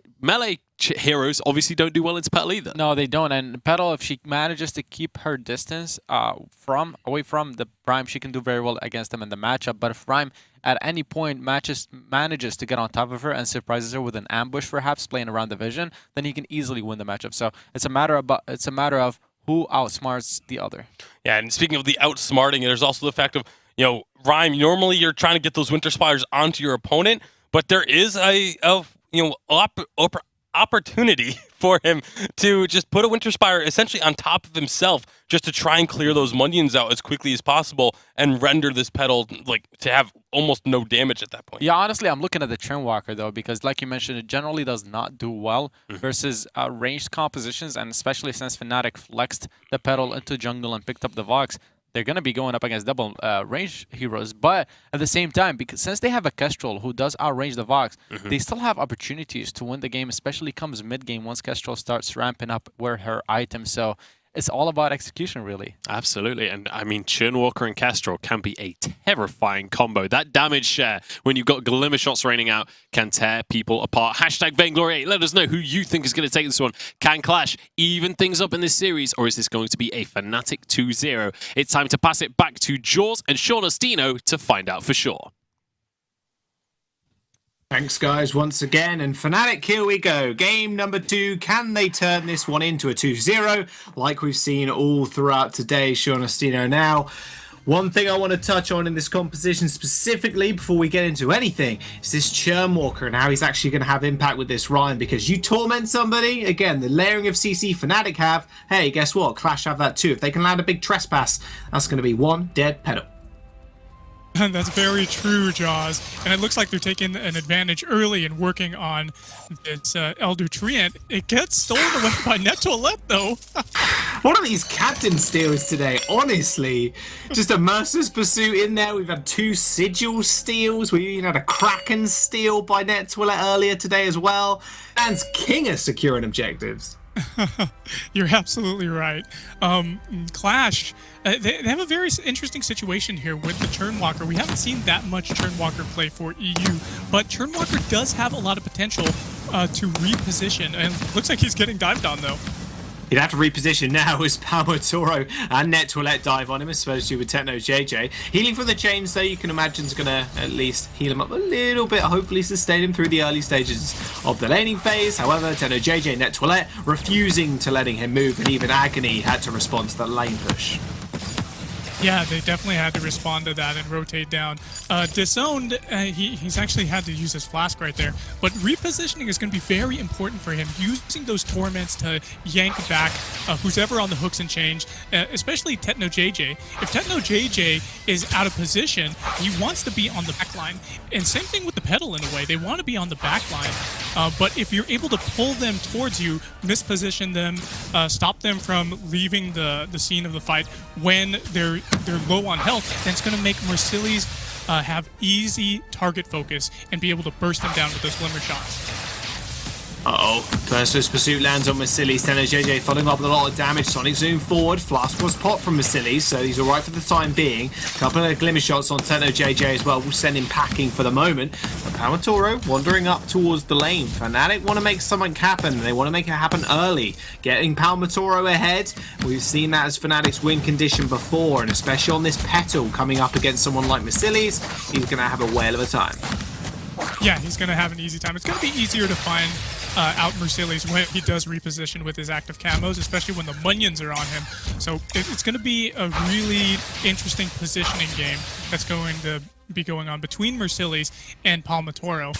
Speaker 2: heroes obviously don't do well into Petal either.
Speaker 1: No, they don't. And Petal, if she manages to keep her distance away from the Rhyme, she can do very well against them in the matchup. But if Rhyme at any point manages to get on top of her and surprises her with an ambush, perhaps playing around the vision, then he can easily win the matchup. So it's a matter of who outsmarts the other.
Speaker 3: Yeah, and speaking of the outsmarting, there's also the fact of, you know, Rhyme, normally you're trying to get those Winter Spires onto your opponent, but there is a opportunity for him to just put a Winter Spire essentially on top of himself, just to try and clear those Munions out as quickly as possible and render this Petal like to have almost no damage at that point.
Speaker 1: Yeah, honestly, I'm looking at the Churnwalker though, because like you mentioned, it generally does not do well versus ranged compositions, and especially since Fnatic flexed the Petal into jungle and picked up the Vox, they're going to be going up against double range heroes. But at the same time, because since they have a Kestrel who does outrange the Vox, they still have opportunities to win the game, especially comes mid-game once Kestrel starts ramping up where her items. So it's all about execution, really.
Speaker 2: Absolutely. And I mean, Churnwalker and Kestrel can be a terrifying combo. That damage share, when you've got Glimmer Shots raining out, can tear people apart. Hashtag Vainglory8. Let us know who you think is going to take this one. Can Qlash even things up in this series, or is this going to be a Fnatic 2-0? It's time to pass it back to Jaws and Sean Ostino to find out for sure.
Speaker 4: Thanks, guys, once again. And Fnatic, here we go. Game number 2. Can they turn this one into a 2-0 like we've seen all throughout today? Sean Ostino now. One thing I want to touch on in this composition specifically before we get into anything is this Churn Walker and how he's actually going to have impact with this Ryan, because you torment somebody, again, the layering of CC Fnatic have, hey, guess what? Qlash have that too. If they can land a big trespass, that's going to be one dead petal.
Speaker 5: That's very true, Jaws. And it looks like they're taking an advantage early and working on this Elder Treant. It gets stolen away by Net2Let, though.
Speaker 4: What are these captain steals today? Honestly, just a Mercer's Pursuit in there. We've had 2 Sigil steals. We even had a Kraken steal by Net2Let earlier today as well. And King are securing objectives.
Speaker 5: You're absolutely right. Qlash, they have a very interesting situation here with the Churnwalker. We haven't seen that much Churnwalker play for EU, but Churnwalker does have a lot of potential to reposition, and looks like he's getting dived on, though.
Speaker 4: He'd have to reposition now as Palmotoro and Net2Let dive on him, as opposed to with Techno JJ. Healing from the chains, though, you can imagine is going to at least heal him up a little bit, hopefully sustain him through the early stages of the laning phase. However, Techno JJ and Net2Let refusing to letting him move, and even Agony had to respond to the lane push.
Speaker 5: Yeah, they definitely had to respond to that and rotate down. Disowned, he's actually had to use his flask right there. But repositioning is going to be very important for him, using those torments to yank back who's ever on the hooks and change, especially Techno JJ. If Techno JJ is out of position, he wants to be on the back line. And same thing with the Petal in a way. They want to be on the back line. But if you're able to pull them towards you, misposition them, stop them from leaving the scene of the fight when they're low on health, then it's going to make Mercilli's have easy target focus and be able to burst them down with those glimmer shots.
Speaker 4: Uh-oh. Merciless Pursuit lands on Mercilli's. Techno JJ following up with a lot of damage. Sonic zoom forward. Flask was popped from Mercilli's, so he's alright for the time being. A couple of glimmer shots on Techno JJ as well will send him packing for the moment. But Palmotoro wandering up towards the lane. Fnatic want to make something happen. They want to make it happen early. Getting Palmotoro ahead. We've seen that as Fnatic's win condition before, and especially on this Petal coming up against someone like Mercilli's, he's going to have a whale of a time.
Speaker 5: Yeah, he's going to have an easy time. It's going to be easier to find out Mercilli's when he does reposition with his active camos, especially when the Munions are on him. So it's going to be a really interesting positioning game that's going to be going on between Mercilli's and Palmotoro.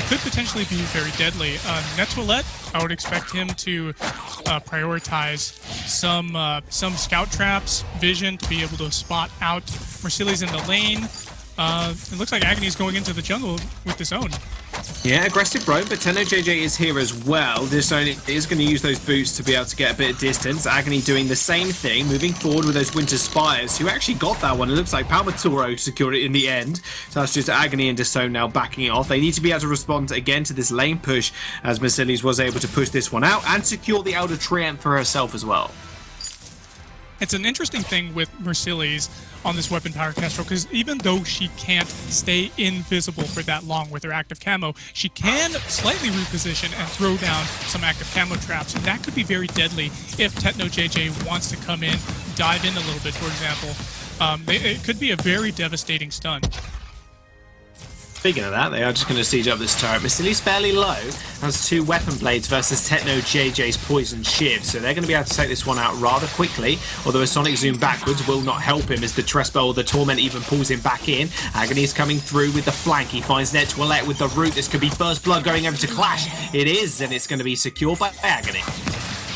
Speaker 5: Could potentially be very deadly. Net2Let, I would expect him to prioritize some scout traps, vision to be able to spot out Mercilli's in the lane. It looks like Agony's going into the jungle with Disown.
Speaker 4: Yeah, aggressive roam, but Techno JJ is here as well. Disown is going to use those boots to be able to get a bit of distance. Agony doing the same thing, moving forward with those Winter Spires, who actually got that one. It looks like Palmotoro secured it in the end. So that's just Agony and Disown now backing it off. They need to be able to respond again to this lane push, as Mercilli's was able to push this one out and secure the Elder Treant for herself as well.
Speaker 5: It's an interesting thing with Mercilli's on this weapon power Kestrel, because even though she can't stay invisible for that long with her active camo, she can slightly reposition and throw down some active camo traps, and that could be very deadly if Techno JJ wants to come in, dive in a little bit, for example. It could be a very devastating stun.
Speaker 4: Speaking of that, they are just going to siege up this turret. Mercilli's fairly low, has 2 weapon blades versus Techno JJ's poison shiv, so they're going to be able to take this one out rather quickly, although a sonic zoom backwards will not help him as the Trespa or the Torment even pulls him back in. Agony is coming through with the flank. He finds Net2Let with the root. This could be first blood going over to Qlash. It is, and it's going to be secured by Agony.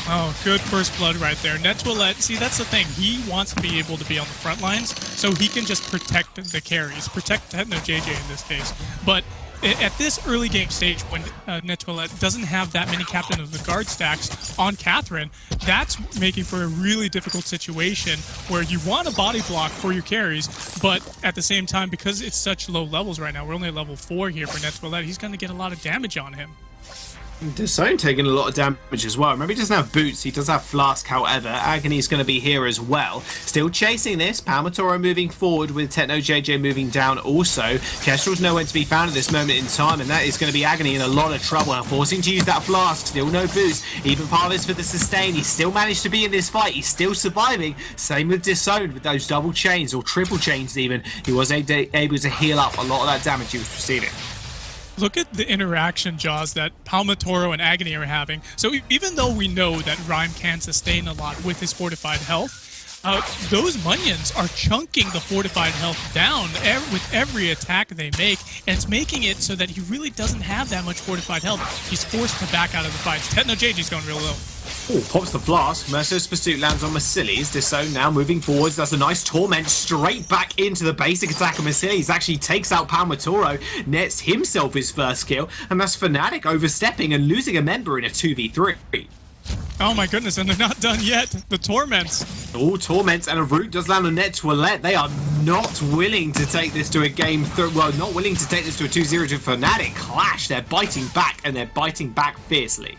Speaker 5: Oh, good first blood right there. Net2Let, see, that's the thing. He wants to be able to be on the front lines, so he can just protect the carries, protect Techno JJ in this case. But at this early game stage, when Net2Let doesn't have that many Captain of the Guard stacks on Catherine, that's making for a really difficult situation where you want a body block for your carries, but at the same time, because it's such low levels right now, we're only at level 4 here for Net2Let, he's going to get a lot of damage on him.
Speaker 4: Disown taking a lot of damage as well. Remember, he doesn't have boots, he does have flask, however. Agony's going to be here as well. Still chasing this. Palmotoro moving forward with Techno JJ moving down also. Kestrel's nowhere to be found at this moment in time, and that is going to be Agony in a lot of trouble. And forcing to use that flask, still no boots. Even Parvis for the sustain. He still managed to be in this fight. He's still surviving. Same with Disown with those double chains or triple chains even. He was able to heal up a lot of that damage he was receiving.
Speaker 5: Look at the interaction, Jaws, that Palmatoro and Agony are having. So even though we know that Rhyme can sustain a lot with his fortified health, those Minions are chunking the fortified health down with every attack they make, and it's making it so that he really doesn't have that much fortified health. He's forced to back out of the fights. Techno JG's going real low.
Speaker 4: Oh, pops the flask. Merciless Pursuit lands on Mercilli's. Disown now moving forwards. That's a nice Torment straight back into the basic attack of Mercilli's. Actually takes out Palmatoro, nets himself his first kill, and that's Fnatic overstepping and losing a member in a 2v3.
Speaker 5: Oh my goodness, and they're not done yet. The Torments.
Speaker 4: All Torments, and a root does land on Net Toilette. They are not willing to take this to a game, well, not willing to take this to a 2-0 to Fnatic. Qlash, they're biting back, and they're biting back fiercely.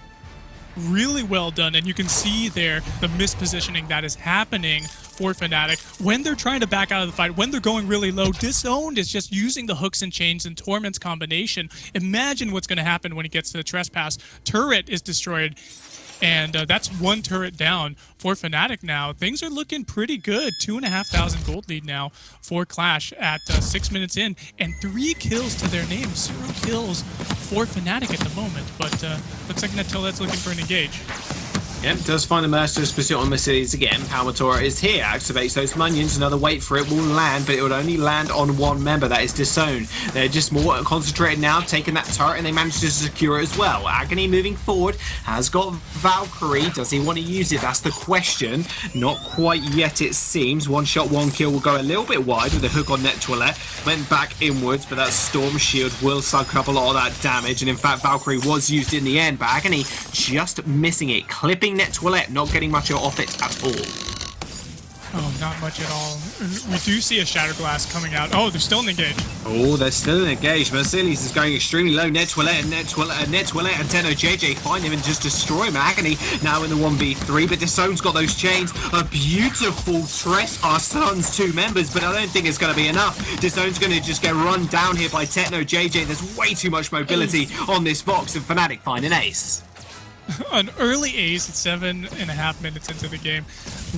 Speaker 5: Really well done, and you can see there the mispositioning that is happening for Fnatic when they're trying to back out of the fight, when they're going really low. Disowned is just using the hooks and chains and Torment's combination. Imagine what's going to happen when he gets to the Trespass. Turret is destroyed, and that's one turret down for Fnatic now. Things are looking pretty good. 2,500 gold lead now for Qlash at 6 minutes in, and 3 kills to their name. 0 kills for Fnatic at the moment, but looks like Natolet's looking for an engage.
Speaker 4: Yep, does find a Merciless Pursuit on Mercedes again. Palmatoro is here, activates those Minions. Another wait for it will land, but it would only land on one member, that is Disown. They're just more concentrated now, taking that turret, and they managed to secure it as well. Agony moving forward, has got Valkyrie. Does he want to use it? That's the question. Not quite yet, it seems. One shot, one kill will go a little bit wide with a hook on Net Toilette. Went back inwards, but that Storm Shield will suck up a lot of that damage, and in fact, Valkyrie was used in the end, but Agony just missing it, clipping Net Toilette, not getting much off it at all.
Speaker 5: Oh, not much at all. We do see a Shatter Glass coming out. Oh, they're still in engage.
Speaker 4: Oh, they're still engaged. Mercedes is going extremely low. Net Toilette and Tenno JJ find him and just destroy him. Agony now in the 1v3, but Disown's got those chains. A beautiful Trespass stuns 2 members, but I don't think it's going to be enough. Disown's going to just get run down here by Techno JJ. There's way too much mobility on this box, and Fnatic find an ace.
Speaker 5: An early ace at 7.5 minutes into the game.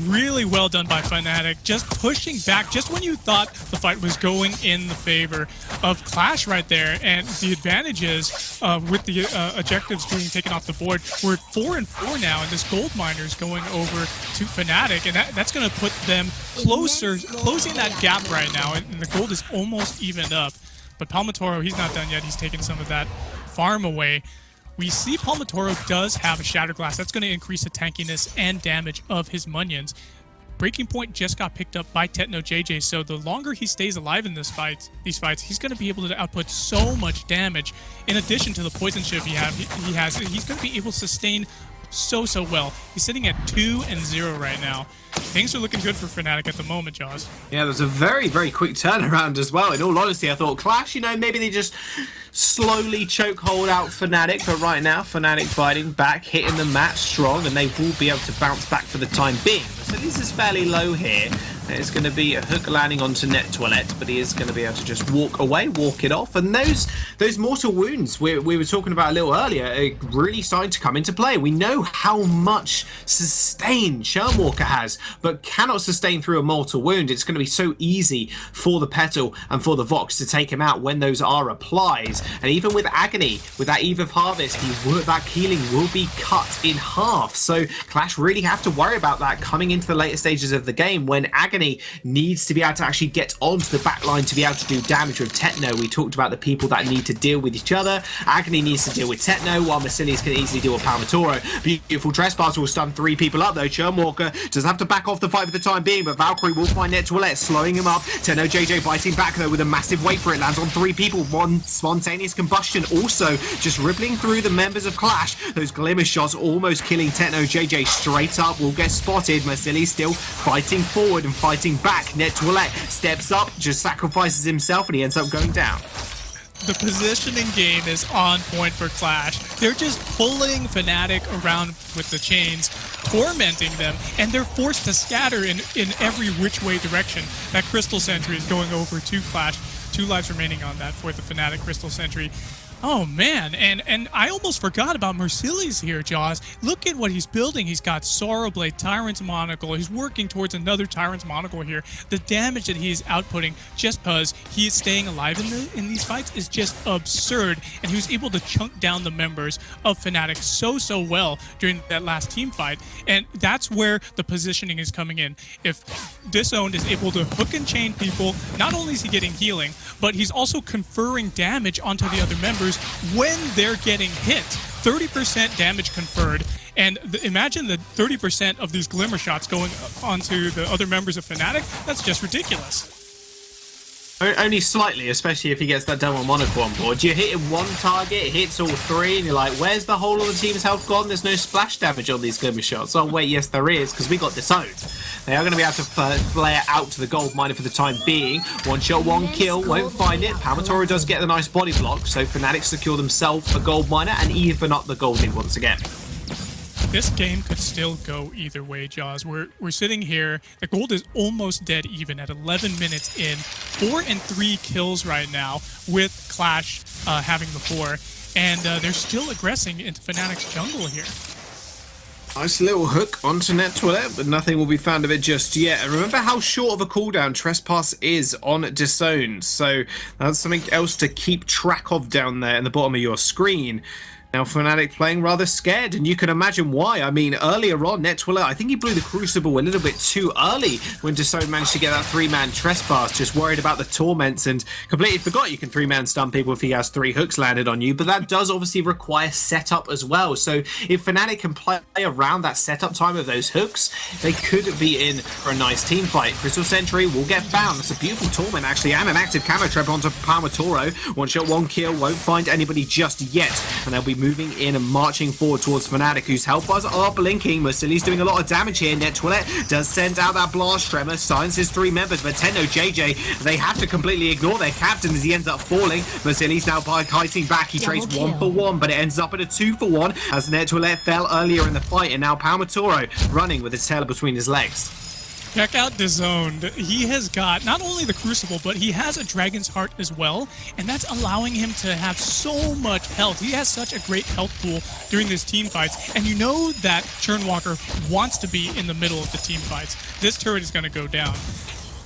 Speaker 5: Really well done by Fnatic, just pushing back just when you thought the fight was going in the favor of Qlash right there. And the advantages with the objectives being taken off the board, we're at 4-4 now, and this gold miner is going over to Fnatic, and that's going to put them closing that gap right now, and the gold is almost evened up. But Palmatoro, he's not done yet. He's taking some of that farm away. We see Palmatoro does have a Shatter Glass. That's going to increase the tankiness and damage of his Minions. Breaking Point just got picked up by Techno JJ, so the longer he stays alive in these fights, he's going to be able to output so much damage. In addition to the Poison Shiv he's going to be able to sustain so well. He's sitting at 2-0 right now. Things are looking good for Fnatic at the moment, Jaws.
Speaker 4: Yeah, there's a very, very quick turnaround as well. In all honesty, I thought Qlash, maybe they just slowly chokehold out Fnatic, but right now, Fnatic biting back, hitting the mat strong, and they will be able to bounce back for the time being. So this is fairly low here. There's going to be a hook landing onto Net Toilette, but he is going to be able to just walk away, walk it off. And those mortal wounds we were talking about a little earlier are really starting to come into play. We know how much sustain Churnwalker has, but cannot sustain through a mortal wound. It's going to be so easy for the Petal and for the Vox to take him out when those are applied. And even with Agony, with that Eve of Harvest, that healing will be cut in half. So Qlash really have to worry about that coming into the later stages of the game when Agony needs to be able to actually get onto the back line to be able to do damage with Techno. We talked about the people that need to deal with each other. Agony needs to deal with Techno, while Mercilli's can easily deal with Palmatoro. Beautiful Trespass will stun 3 people up though. Churnwalker does have to back off the fight for the time being, but Valkyrie will find Net Toilette, slowing him up. Techno JJ biting back though with a massive wait for it. Lands on 3 people. One spontaneous combustion also just rippling through the members of Qlash. Those glimmer shots almost killing Techno JJ. Straight up will get spotted. Mercilli still fighting forward and fighting back. Net Toilette steps up, just sacrifices himself, and he ends up going down.
Speaker 5: The positioning game is on point for Qlash. They're just pulling Fnatic around with the chains, tormenting them, and they're forced to scatter in every which way direction. That Crystal Sentry is going over to Qlash. 2 lives remaining on that for the Fnatic Crystal Sentry. Oh man, and I almost forgot about Mercilli's here, Jaws. Look at what he's building. He's got Sorrow Blade, Tyrant's Monocle. He's working towards another Tyrant's Monocle here. The damage that he's outputting just because he is staying alive in these fights is just absurd. And he was able to chunk down the members of Fnatic so well during that last team fight. And that's where the positioning is coming in. If Disowned is able to hook and chain people, not only is he getting healing, but he's also conferring damage onto the other members when they're getting hit. 30% damage conferred, and imagine the 30% of these glimmer shots going onto the other members of Fnatic. That's just ridiculous.
Speaker 4: Only slightly, especially if he gets that double monocle on board. You hit him one target, it hits all three, and you're like, where's the whole of the team's health gone? There's no splash damage on these glimmer shots. Oh wait, yes there is, because we got disowned. They are going to be able to flare out to the gold miner for the time being. One shot, one kill, won't find it. Palmatoro does get the nice body block, so Fnatic secure themselves a gold miner and even up the gold lead once again.
Speaker 5: This game could still go either way, Jaws. We're sitting here. The gold is almost dead even at 11 minutes in. 4 and 3 kills right now with Qlash having the 4. And they're still aggressing into Fnatic's jungle here.
Speaker 4: Nice little hook onto Net2Toilet, but nothing will be found of it just yet. And remember how short of a cooldown Trespass is on Disowned. So that's something else to keep track of down there in the bottom of your screen. Now Fnatic playing rather scared, and you can imagine why. I mean, earlier on, Net2Toilet, I think he blew the Crucible a little bit too early when Disowned managed to get that 3-man Trespass, just worried about the Torments and completely forgot you can 3-man stun people if he has 3 hooks landed on you, but that does obviously require setup as well. So if Fnatic can play around that setup time of those hooks, they could be in for a nice team fight. Crystal Sentry will get found. That's a beautiful Torment actually, and an active Camo Trap onto Palmatoro. One shot, one kill, won't find anybody just yet, and they'll be moving in and marching forward towards Fnatic, whose health bars are blinking. Mercilli's doing a lot of damage here. Net2Toilet does send out that blast tremor, silences 3 members, but TechnoJJ, they have to completely ignore their captain as he ends up falling. Mercilli's now kiting back. He trades 1 for 1, but it ends up at a 2 for 1 as Net2Toilet fell earlier in the fight, and now Palmatoro running with his tail between his legs.
Speaker 5: Check out Disowned. He has got not only the Crucible, but he has a Dragon's Heart as well, and that's allowing him to have so much health. He has such a great health pool during these team fights, and you know that Churnwalker wants to be in the middle of the team fights. This turret is going to go down.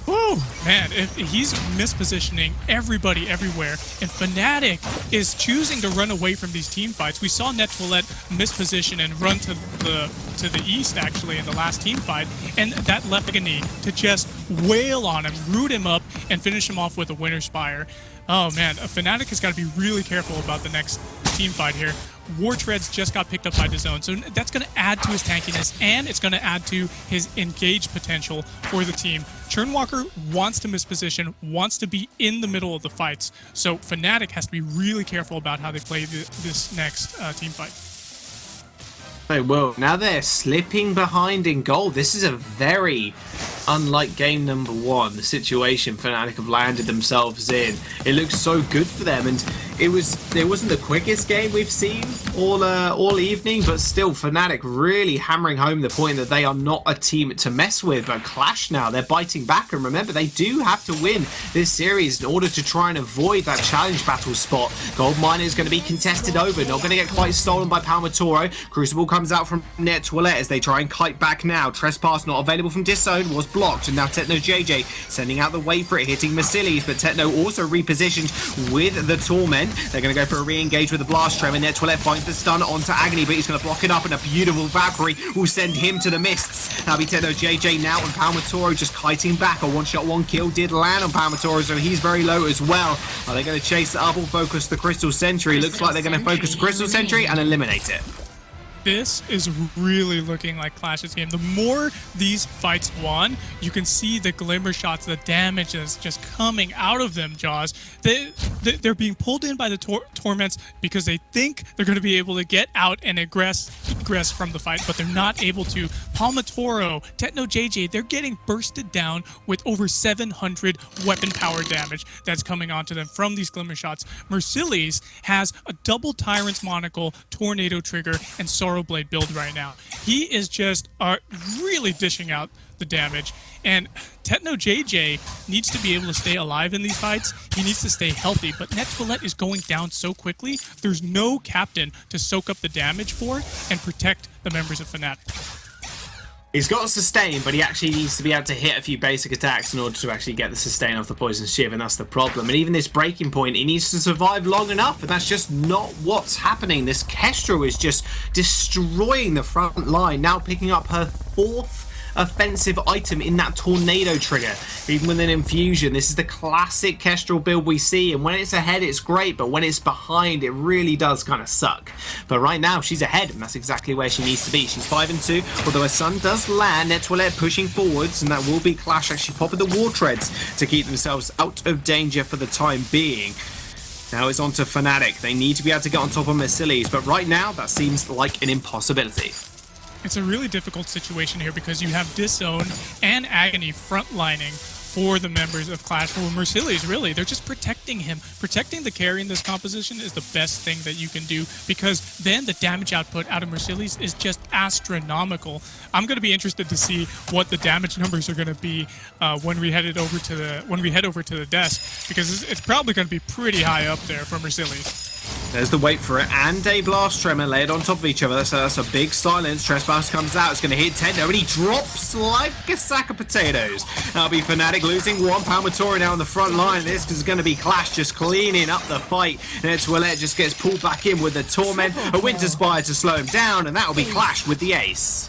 Speaker 5: Woo! Man, if he's mispositioning everybody everywhere, and Fnatic is choosing to run away from these team fights. We saw Net2Toilet misposition and run to the east, actually, in the last team fight, and that left Agony to just wail on him, root him up, and finish him off with a Winter Spire. Oh man, Fnatic has got to be really careful about the next team fight here. War Treads just got picked up by DAZN, so that's going to add to his tankiness, and it's going to add to his engage potential for the team. Churnwalker wants to misposition, wants to be in the middle of the fights, so Fnatic has to be really careful about how they play this next team fight.
Speaker 4: Oh, well, now they're slipping behind in gold. This is a very unlike game number 1, the situation Fnatic have landed themselves in. It looks so good for them, and it wasn't the quickest game we've seen all evening, but still Fnatic really hammering home the point that they are not a team to mess with. But Qlash now, they're biting back, and remember, they do have to win this series in order to try and avoid that challenge battle spot. Gold miner is going to be contested over, not going to get quite stolen by Palmatoro. Crucible comes out from Net2Toilet as they try and kite back now. Trespass not available from Disowned, was blocked, and now TechnoJJ sending out the way for it, hitting Mercilli's, but Techno also repositioned with the Torment. They're going to go for a re-engage with the Blast Tremor. Net2Toilet finds the stun onto Agony, but he's going to block it up, and a beautiful Valkyrie will send him to the mists. That'll be TechnoJJ now, and Palmatoro just kiting back. A 1-shot, 1-kill did land on Palmatoro, so he's very low as well. Are they going to chase it up or focus the Crystal Sentry? Looks like they're going to focus the Crystal Sentry and eliminate it.
Speaker 5: This is really looking like Qlash's game. The more these fights go on, you can see the glimmer shots, the damage is just coming out of them, Jaws. They're being pulled in by the Torments because they think they're going to be able to get out and egress from the fight, but they're not able to. Palmatoro, TechnoJJ, they're getting bursted down with over 700 weapon power damage that's coming onto them from these glimmer shots. Mercilli's has a double Tyrant's Monocle, Tornado Trigger, and Sorrow Blade build right now. He is just really dishing out the damage. And Techno JJ needs to be able to stay alive in these fights. He needs to stay healthy, but Netwillet is going down so quickly, there's no captain to soak up the damage for and protect the members of Fnatic.
Speaker 4: He's got a sustain, but he actually needs to be able to hit a few basic attacks in order to actually get the sustain off the Poison Shiv, and that's the problem. And even this breaking point, he needs to survive long enough, and that's just not what's happening. This Kestrel is just destroying the front line, now picking up her 4th offensive item in that tornado trigger, even with an infusion. This is the classic Kestrel build we see, and when it's ahead it's great, but when it's behind it really does kind of suck. But right now she's ahead, and that's exactly where she needs to be. She's 5-2, although her son does land. Netwillet pushing forwards, and that will be Qlash actually popping the war treads to keep themselves out of danger for the time being. Now it's on to Fnatic. They need to be able to get on top of Mercillies, but right now that seems like an impossibility.
Speaker 5: It's a really difficult situation here because you have Disown and Agony frontlining for the members of Qlash. For Mercillies, really, they're just protecting him. Protecting the carry in this composition is the best thing that you can do, because then the damage output out of Mercillies is just astronomical. I'm going to be interested to see what the damage numbers are going to be when we head over to the desk, because it's probably going to be pretty high up there for Mercillies.
Speaker 4: There's the wait for it, and a Blast Tremor laid on top of each other, so that's a big silence. Trespass comes out, it's going to hit Tendo, and he drops like a sack of potatoes. That'll be Fnatic losing 1 pound with Tori now on the front line. This is going to be Qlash just cleaning up the fight. Netwillet just gets pulled back in with the Torment, a Winter Spire to slow him down, and that'll be Qlash with the ace.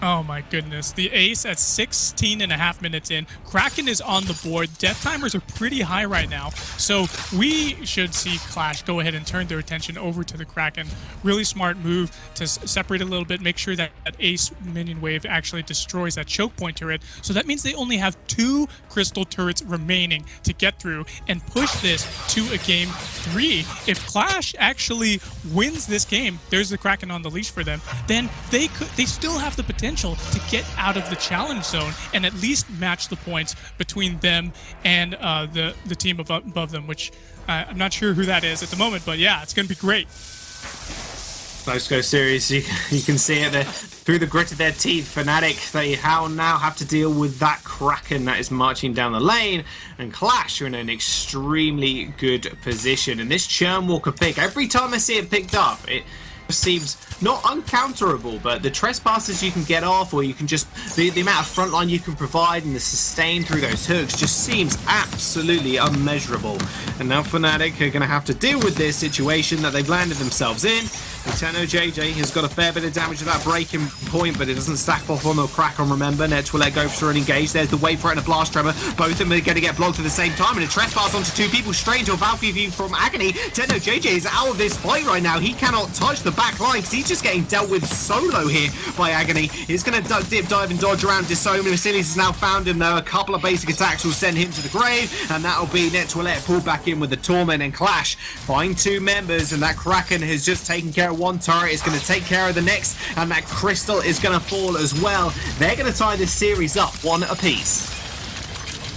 Speaker 5: Oh my goodness. The ace at 16.5 minutes in. Kraken is on the board. Death timers are pretty high right now. So we should see Qlash go ahead and turn their attention over to the Kraken. Really smart move to separate a little bit, make sure that ace minion wave actually destroys that choke point turret. So that means they only have 2 crystal turrets remaining to get through and push this to a game 3. If Qlash actually wins this game, there's the Kraken on the leash for them, then they still have the potential to get out of the challenge zone and at least match the points between them and the team above them, which I'm not sure who that is at the moment, but yeah, it's going to be great.
Speaker 4: Close Go series, you can see it there through the grit of their teeth. Fnatic, they now have to deal with that Kraken that is marching down the lane, and Qlash are in an extremely good position. And this Churnwalker pick, every time I see it picked up, it seems not uncounterable, but the trespasses you can get off, or you can just the amount of frontline you can provide and the sustain through those hooks just seems absolutely unmeasurable. And now Fnatic are going to have to deal with this situation that they've landed themselves in. Techno JJ has got a fair bit of damage at that breaking point, but it doesn't stack off on the Kraken, remember. Netwillet goes through and engage. There's the wave for it and a Blast Tremor. Both of them are going to get blocked at the same time, and a trespass onto 2 people straight into a Valkyrie view from Agony. Techno JJ is out of this fight right now. He cannot touch the back line because he's just getting dealt with solo here by Agony. He's going to dip, dive, and dodge around Disown. Mercillies has now found him, though. A couple of basic attacks will send him to the grave, and that'll be Netwillet pulled back in with the Torment, and Qlash find 2 members, and that Kraken has just taken care of 1 turret. It's going to take care of the next, and that Crystal is going to fall as well. They're going to tie this series up 1 apiece.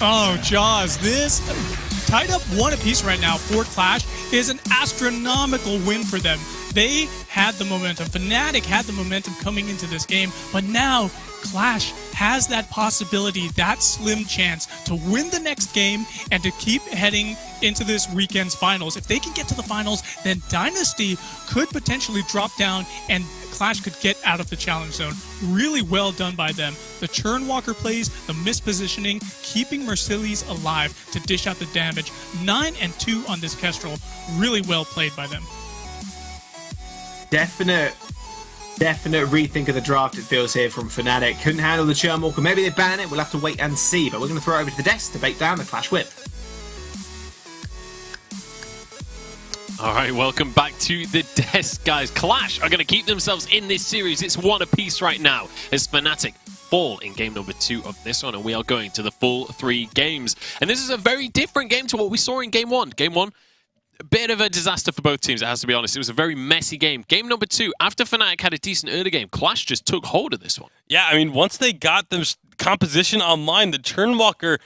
Speaker 5: Oh, Jaws, this tied up 1 apiece right now for Qlash is an astronomical win for them. They had the momentum. Fnatic had the momentum coming into this game, but now Qlash has that possibility, that slim chance to win the next game and to keep heading into this weekend's finals. If they can get to the finals, then Dynasty could potentially drop down and Qlash could get out of the challenge zone. Really well done by them. The Churnwalker plays, the mispositioning, keeping Mercillies alive to dish out the damage. 9-2 on this Kestrel. Really well played by them.
Speaker 4: Definite rethink of the draft, it feels here from Fnatic. Couldn't handle the Churnwalker. Maybe they ban it. We'll have to wait and see. But we're going to throw it over to the desk to bake down the Qlash whip.
Speaker 2: All right, welcome back to the desk, guys. Qlash are going to keep themselves in this series. It's 1 apiece right now as Fnatic fall in game number 2 of this one, and we are going to the full 3 games. And this is a very different game to what we saw in game 1. Game 1, a bit of a disaster for both teams, it has to be honest. It was a very messy game. Game number 2, after Fnatic had a decent early game, Qlash just took hold of this one.
Speaker 3: Yeah, I mean, once they got the composition online, the Churnwalker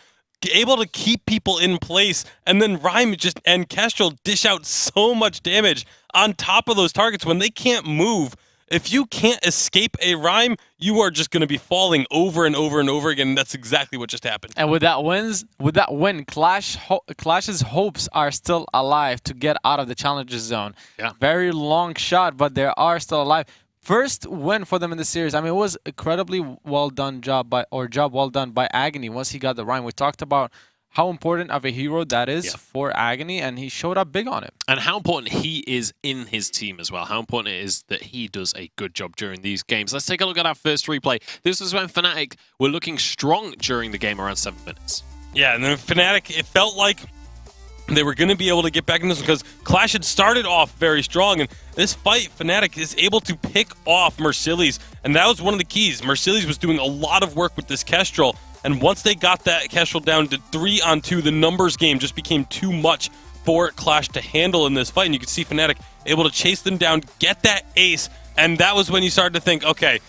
Speaker 3: able to keep people in place, and then Rhyme and Kestrel dish out so much damage on top of those targets when they can't move. if you can't escape a Rhyme, you are just going to be falling over and over and over again. And that's exactly what just happened.
Speaker 1: And with that win, Clash's hopes are still alive to get out of the challenger zone.
Speaker 2: Yeah.
Speaker 1: Very long shot, but they are still alive. First win for them in the series. I mean, it was incredibly well done job well done by Agony once he got the Rhyme. We talked about how important of a hero that is for Agony, and he showed up big on it.
Speaker 2: And how important he is in his team as well. How important it is that he does a good job during these games. Let's take a look at our first replay. This was when Fnatic were looking strong during the game around 7 minutes.
Speaker 3: Yeah, and then Fnatic, it felt like they were going to be able to get back in this because Qlash had started off very strong, and this fight, Fnatic is able to pick off Mercilli's, and that was one of the keys. Mercilli's was doing a lot of work with this Kestrel, and once they got that Kestrel down to 3-on-2, the numbers game just became too much for Qlash to handle in this fight, and you could see Fnatic able to chase them down, get that ace, and that was when you started to think, okay,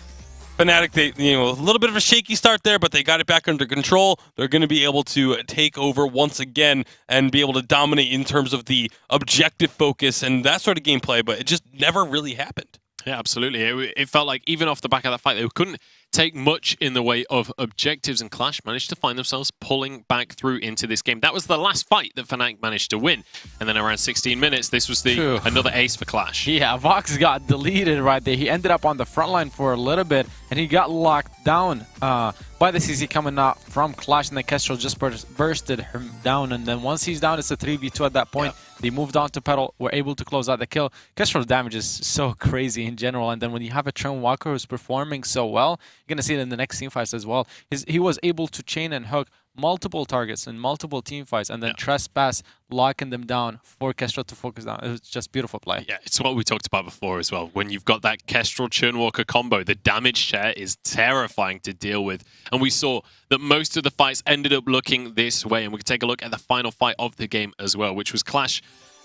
Speaker 3: Fnatic, they, a little bit of a shaky start there, but they got it back under control. They're going to be able to take over once again and be able to dominate in terms of the objective focus and that sort of gameplay, but it just never really happened.
Speaker 2: Yeah, absolutely. It felt like even off the back of that fight, they couldn't take much in the way of objectives, and Qlash managed to find themselves pulling back through into this game. That was the last fight that Fnatic managed to win. And then around 16 minutes, this was another ace for Qlash.
Speaker 1: Yeah, Vox got deleted right there. He ended up on the front line for a little bit, and he got locked down by the CC coming out from Qlash, and the Kestrel just bursted him down. And then once he's down, it's a 3v2 at that point. Yeah. They moved on to Petal, were able to close out the kill. Kestrel's damage is so crazy in general, and then when you have a Tron Walker who's performing so well, you're going to see it in the next team fights as well. He was able to chain and hook multiple targets in multiple team fights, and then trespass, locking them down for Kestrel to focus down. It was just beautiful play.
Speaker 2: Yeah, it's what we talked about before as well. When you've got that Kestrel Churnwalker combo, the damage share is terrifying to deal with. And we saw that most of the fights ended up looking this way. And we can take a look at the final fight of the game as well, which was Qlash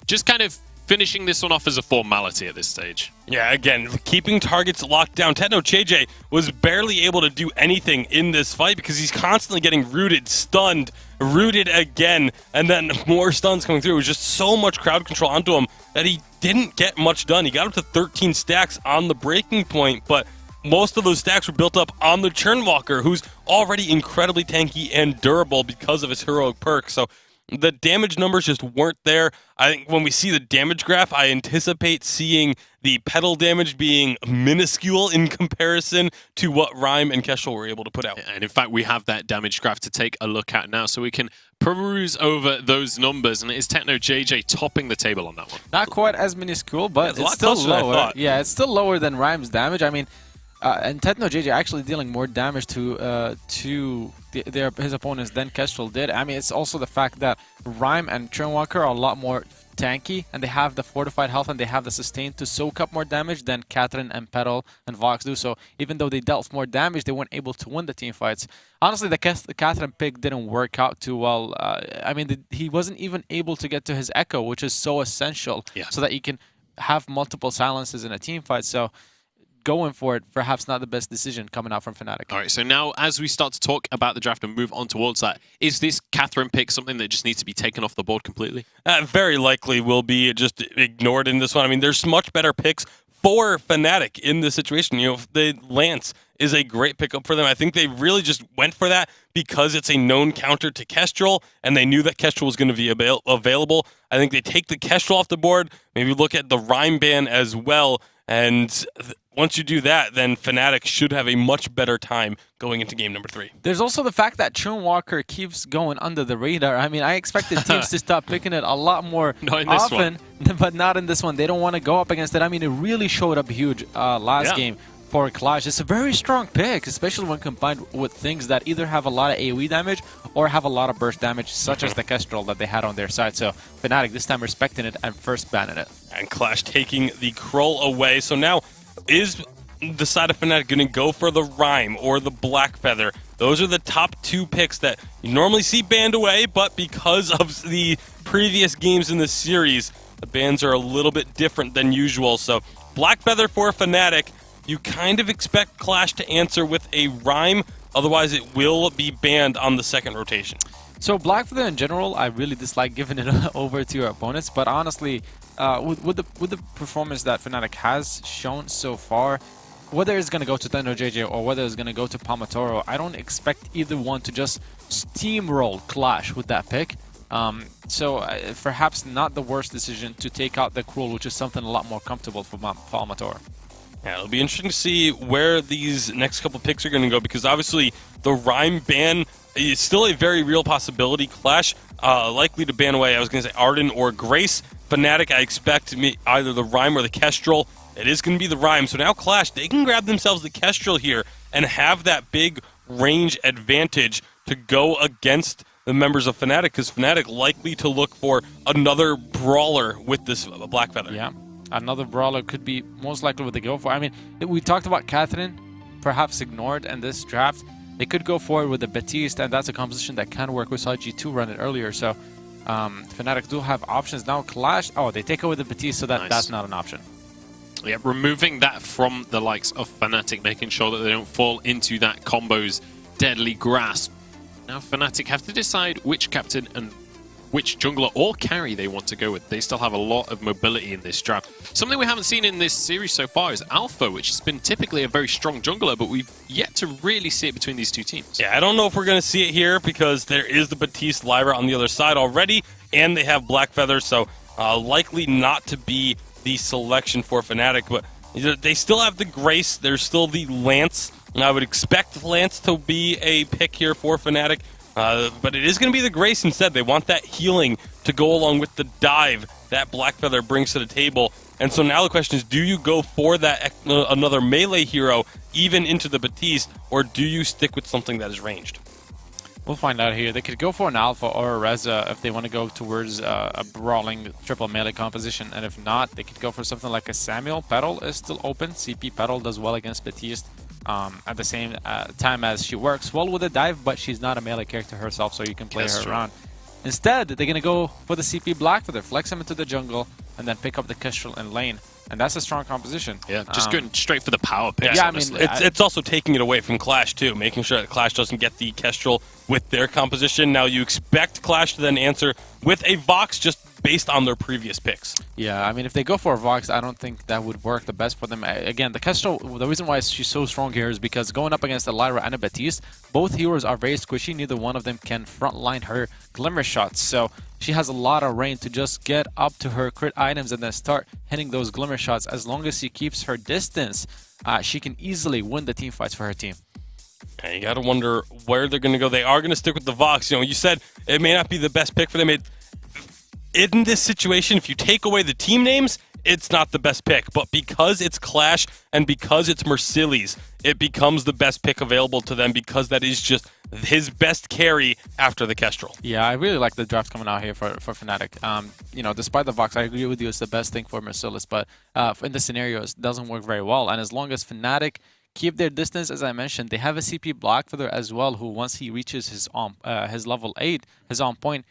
Speaker 2: just kind of finishing this one off as a formality at this stage.
Speaker 3: Yeah, again, keeping targets locked down. TechnoJJ was barely able to do anything in this fight because he's constantly getting rooted, stunned, rooted again, and then more stuns coming through. It was just so much crowd control onto him that he didn't get much done. He got up to 13 stacks on the breaking point, but most of those stacks were built up on the Churnwalker, who's already incredibly tanky and durable because of his heroic perk. So the damage numbers just weren't there. I think when we see the damage graph, I anticipate seeing the Petal damage being minuscule in comparison to what Rhyme and Kestrel were able to put out.
Speaker 2: And in fact, we have that damage graph to take a look at now, so we can peruse over those numbers. And it is TechnoJJ topping the table on that one.
Speaker 1: Not quite as minuscule, but it's still lower. Yeah, it's still lower than Rhyme's damage. I mean, and TechnoJJ actually dealing more damage to his opponents than Kestrel did. I mean, it's also the fact that Rhyme and Churnwalker are a lot more tanky, and they have the fortified health and they have the sustain to soak up more damage than Catherine and Petal and Vox do. So even though they dealt more damage, they weren't able to win the team fights. Honestly, the Catherine pick didn't work out too well. I mean, he wasn't even able to get to his Echo, which is so essential so that you can have multiple silences in a team fight. So going for it, perhaps not the best decision coming out from Fnatic.
Speaker 2: All right, so now as we start to talk about the draft and move on towards that, is this Catherine pick something that just needs to be taken off the board completely?
Speaker 3: Very likely will be just ignored in this one. I mean, there's much better picks for Fnatic in this situation. You know, the Lance is a great pickup for them. I think they really just went for that because it's a known counter to Kestrel, and they knew that Kestrel was going to be available. I think they take the Kestrel off the board, maybe look at the Rhyme ban as well, and once you do that, then Fnatic should have a much better time going into game number 3.
Speaker 1: There's also the fact that Churnwalker keeps going under the radar. I mean, I expected teams to stop picking it a lot more often, but not in this one. They don't want to go up against it. I mean, it really showed up huge last game for Qlash. It's a very strong pick, especially when combined with things that either have a lot of AoE damage or have a lot of burst damage, such as the Kestrel that they had on their side. So Fnatic this time respecting it and first banning it.
Speaker 3: And Qlash taking the Krull away. So now, is the side of Fnatic going to go for the Rhyme or the Black Feather? Those are the top 2 picks that you normally see banned away, but because of the previous games in the series, the bans are a little bit different than usual. So Black Feather for Fnatic, you kind of expect Qlash to answer with a Rhyme, otherwise it will be banned on the second rotation.
Speaker 1: So Blackfeather in general, I really dislike giving it over to your opponents, but honestly, with the performance that Fnatic has shown so far, whether it's going to go to Tendo JJ or whether it's going to go to Palmatoro, I don't expect either one to just steamroll Qlash with that pick. So perhaps not the worst decision to take out the Cruel, which is something a lot more comfortable for Palmatoro.
Speaker 3: Yeah, it'll be interesting to see where these next couple picks are going to go, because obviously the Rhyme ban is still a very real possibility. Qlash likely to ban away, I was going to say Arden or Grace. Fnatic, I expect either the Rhyme or the Kestrel. It is going to be the Rhyme. So now Qlash, they can grab themselves the Kestrel here and have that big range advantage to go against the members of Fnatic, because Fnatic likely to look for another brawler with this Blackfeather.
Speaker 1: Yeah, another brawler could be most likely what they go for. I mean, we talked about Catherine, perhaps ignored in this draft. They could go forward with the Baptiste, and that's a composition that can work. We saw G2 run it earlier, so Fnatic do have options. Now Qlash, oh, they take away the Baptiste, so that's not an option.
Speaker 2: Yeah, removing that from the likes of Fnatic, making sure that they don't fall into that combo's deadly grasp. Now Fnatic have to decide which captain and which jungler or carry they want to go with. They still have a lot of mobility in this draft. Something we haven't seen in this series so far is Alpha, which has been typically a very strong jungler, but we've yet to really see it between these two teams.
Speaker 3: Yeah, I don't know if we're going to see it here, because there is the Baptiste Lyra on the other side already, and they have Blackfeather, so likely not to be the selection for Fnatic, but they still have the Grace, there's still the Lance, and I would expect Lance to be a pick here for Fnatic. But it is going to be the Grace instead. They want that healing to go along with the dive that Blackfeather brings to the table. And so now the question is, do you go for that another melee hero even into the Baptiste, or do you stick with something that is ranged?
Speaker 1: We'll find out here. They could go for an Alpha or a Reza if they want to go towards a brawling triple melee composition. And if not, they could go for something like a Samuel. Petal is still open. CP Petal does well against Baptiste. At the same time as she works well with a dive, but she's not a melee character herself, so you can play her around. Instead, they're going to go for the CP Blackfeather, flex him into the jungle, and then pick up the Kestrel in lane. And that's a strong composition.
Speaker 2: Yeah, just going straight for the power picks.
Speaker 1: Yeah,
Speaker 2: honestly.
Speaker 1: I mean,
Speaker 3: it's also taking it away from Qlash too, making sure that Qlash doesn't get the Kestrel with their composition. Now you expect Qlash to then answer with a Vox just based on their previous picks.
Speaker 1: Yeah, I mean, if they go for a Vox, I don't think that would work the best for them. Again, the Kestrel, the reason why she's so strong here is because going up against a Lyra and a Baptiste, both heroes are very squishy. Neither one of them can frontline her Glimmer shots. So she has a lot of range to just get up to her crit items and then start hitting those Glimmer shots. As long as she keeps her distance, she can easily win the team fights for her team.
Speaker 3: And you got to wonder where they're going to go. They are going to stick with the Vox. You know, you said it may not be the best pick for them. In this situation, if you take away the team names, it's not the best pick. But because it's Qlash and because it's Mercillies, it becomes the best pick available to them, because that is just his best carry after the Kestrel.
Speaker 1: Yeah, I really like the draft coming out here for Fnatic. You know, despite the Vox, I agree with you, it's the best thing for Mercillies, but in the scenarios, it doesn't work very well. And as long as Fnatic keep their distance, as I mentioned, they have a CP Blackfeather as well, who once he reaches his level 8, his on point,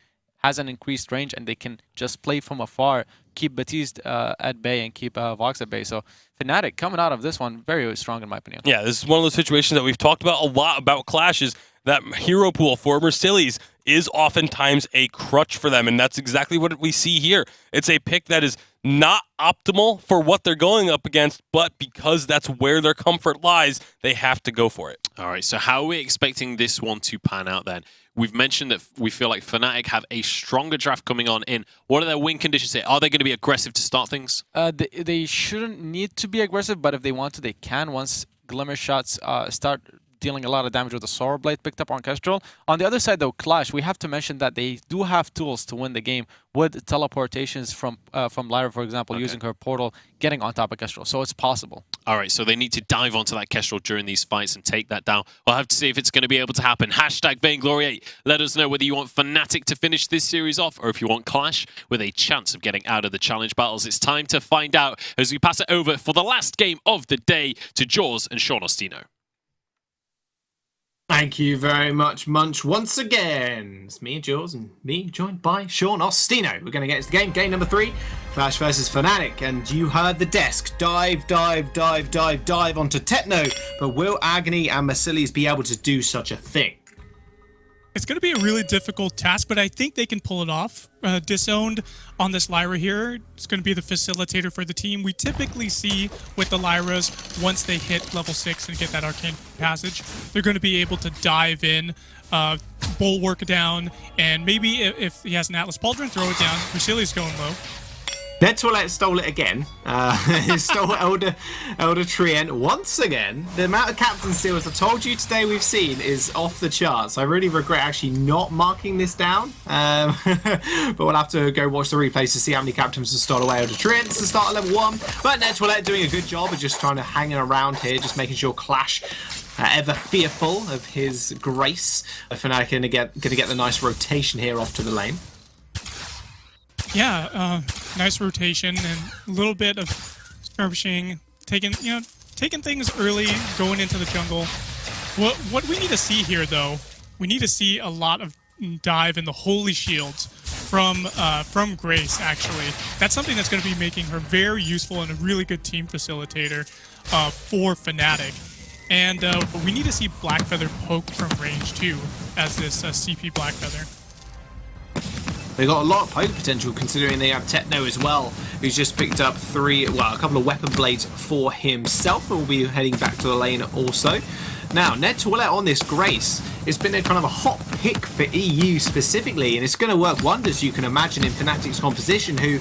Speaker 1: has an increased range, and they can just play from afar, keep Baptiste at bay and keep Vox at bay. So Fnatic coming out of this one very strong in my opinion.
Speaker 3: Yeah, this is one of those situations that we've talked about a lot about Qlash, is that hero pool for Mercillies is oftentimes a crutch for them, and that's exactly what we see here. It's a pick that is not optimal for what they're going up against, but because that's where their comfort lies, they have to go for it.
Speaker 2: All right, so how are we expecting this one to pan out then? We've mentioned that we feel like Fnatic have a stronger draft coming on in. What are their win conditions here? Are they going to be aggressive to start things?
Speaker 1: They shouldn't need to be aggressive, but if they want to, they can once Glimmer shots start dealing a lot of damage with the Solar Blade picked up on Kestrel. On the other side, though, Qlash, we have to mention that they do have tools to win the game with teleportations from Lyra, for example, using her portal, getting on top of Kestrel. So it's possible.
Speaker 2: All right, so they need to dive onto that Kestrel during these fights and take that down. We'll have to see if it's going to be able to happen. Hashtag Vainglory8. Let us know whether you want Fnatic to finish this series off or if you want Qlash with a chance of getting out of the challenge battles. It's time to find out as we pass it over for the last game of the day to Jaws and Sean Ostino.
Speaker 4: Thank you very much, Munch. Once again, it's me, Jaws, and me, joined by Sean Ostino. We're going to get into the game. Game number 3, Qlash versus Fnatic. And you heard the desk. Dive onto Techno. But will Agony and Mercillies be able to do such a thing?
Speaker 5: It's going to be a really difficult task, but I think they can pull it off. Disowned on this Lyra here, it's going to be the facilitator for the team. We typically see with the Lyras, once they hit level 6 and get that Arcane Passage, they're going to be able to dive in, bulwark down, and maybe if he has an Atlas Pauldron, throw it down. Rusili's going low.
Speaker 4: Nettoilette stole it again. He stole Elder Trient once again. The amount of captain steals I told you today we've seen is off the charts. I really regret actually not marking this down. But we'll have to go watch the replays to see how many captains have stolen away Elder Trient to start at level 1. But Nettoilette doing a good job of just trying to hang around here, just making sure Qlash ever fearful of his grace. Fnatic going to get the nice rotation here off to the lane.
Speaker 5: Yeah, nice rotation and a little bit of skirmishing, taking things early, going into the jungle. What we need to see here, though, we need to see a lot of dive in the holy shields from Grace. Actually, that's something that's going to be making her very useful and a really good team facilitator for Fnatic. And we need to see Blackfeather poke from range too, as this CP Blackfeather.
Speaker 4: They've got a lot of poke potential considering they have Techno as well, who's just picked up a couple of weapon blades for himself, and will be heading back to the lane also. Now, Nettoilette on this Grace, it's been a kind of a hot pick for EU specifically, and it's going to work wonders, you can imagine, in Fnatic's composition, who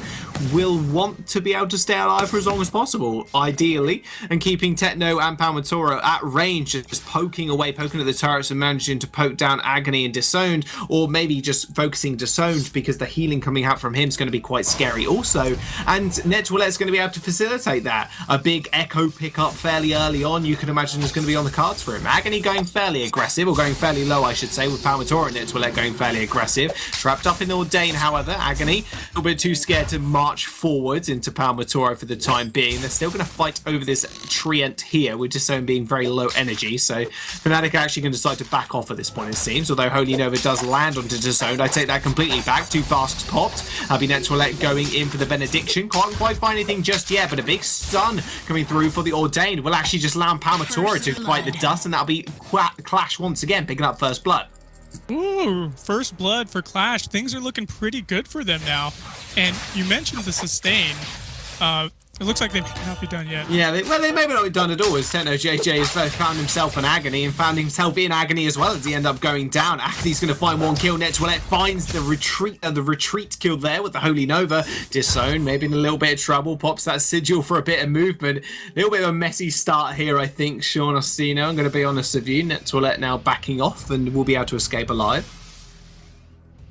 Speaker 4: will want to be able to stay alive for as long as possible, ideally, and keeping Techno and Palmatoro at range, just poking at the turrets and managing to poke down Agony and Disowned, or maybe just focusing Disowned because the healing coming out from him is going to be quite scary also, and Nettoilette is going to be able to facilitate that. A big Echo pickup fairly early on, you can imagine, is going to be on the cards for him. Agony going fairly aggressive, or going fairly low, I should say, with Palmatoro and Nettoilette going fairly aggressive. Trapped up in the Ordain, however, Agony a little bit too scared to march forwards into Palmatoro for the time being. They're still going to fight over this Trient here, with Disown being very low energy, so Fnatic are actually going to decide to back off at this point, it seems, although Holy Nova does land onto Disown. I take that completely back. 2 Fasks popped. Happy Nettoilette going in for the Benediction. Can't quite find anything just yet, but a big stun coming through for the Ordain will actually just allow Palmatoro to fight the dust, and that'll be Qlash once again picking up first blood.
Speaker 5: Ooh, first blood for Qlash. Things are looking pretty good for them now. And you mentioned the sustain. It looks like they may not be done yet.
Speaker 4: Yeah, they may not be done at all, as Techno JJ has found himself in Agony, and found himself in Agony as well as he end up going down. Agony's going to find one kill. Nettoilette finds the retreat kill there with the Holy Nova. Disown, maybe in a little bit of trouble, pops that Sigil for a bit of movement. A little bit of a messy start here, I think, Sean Ostino. I'm going to be honest with you. Nettoilette now backing off, and will be able to escape alive.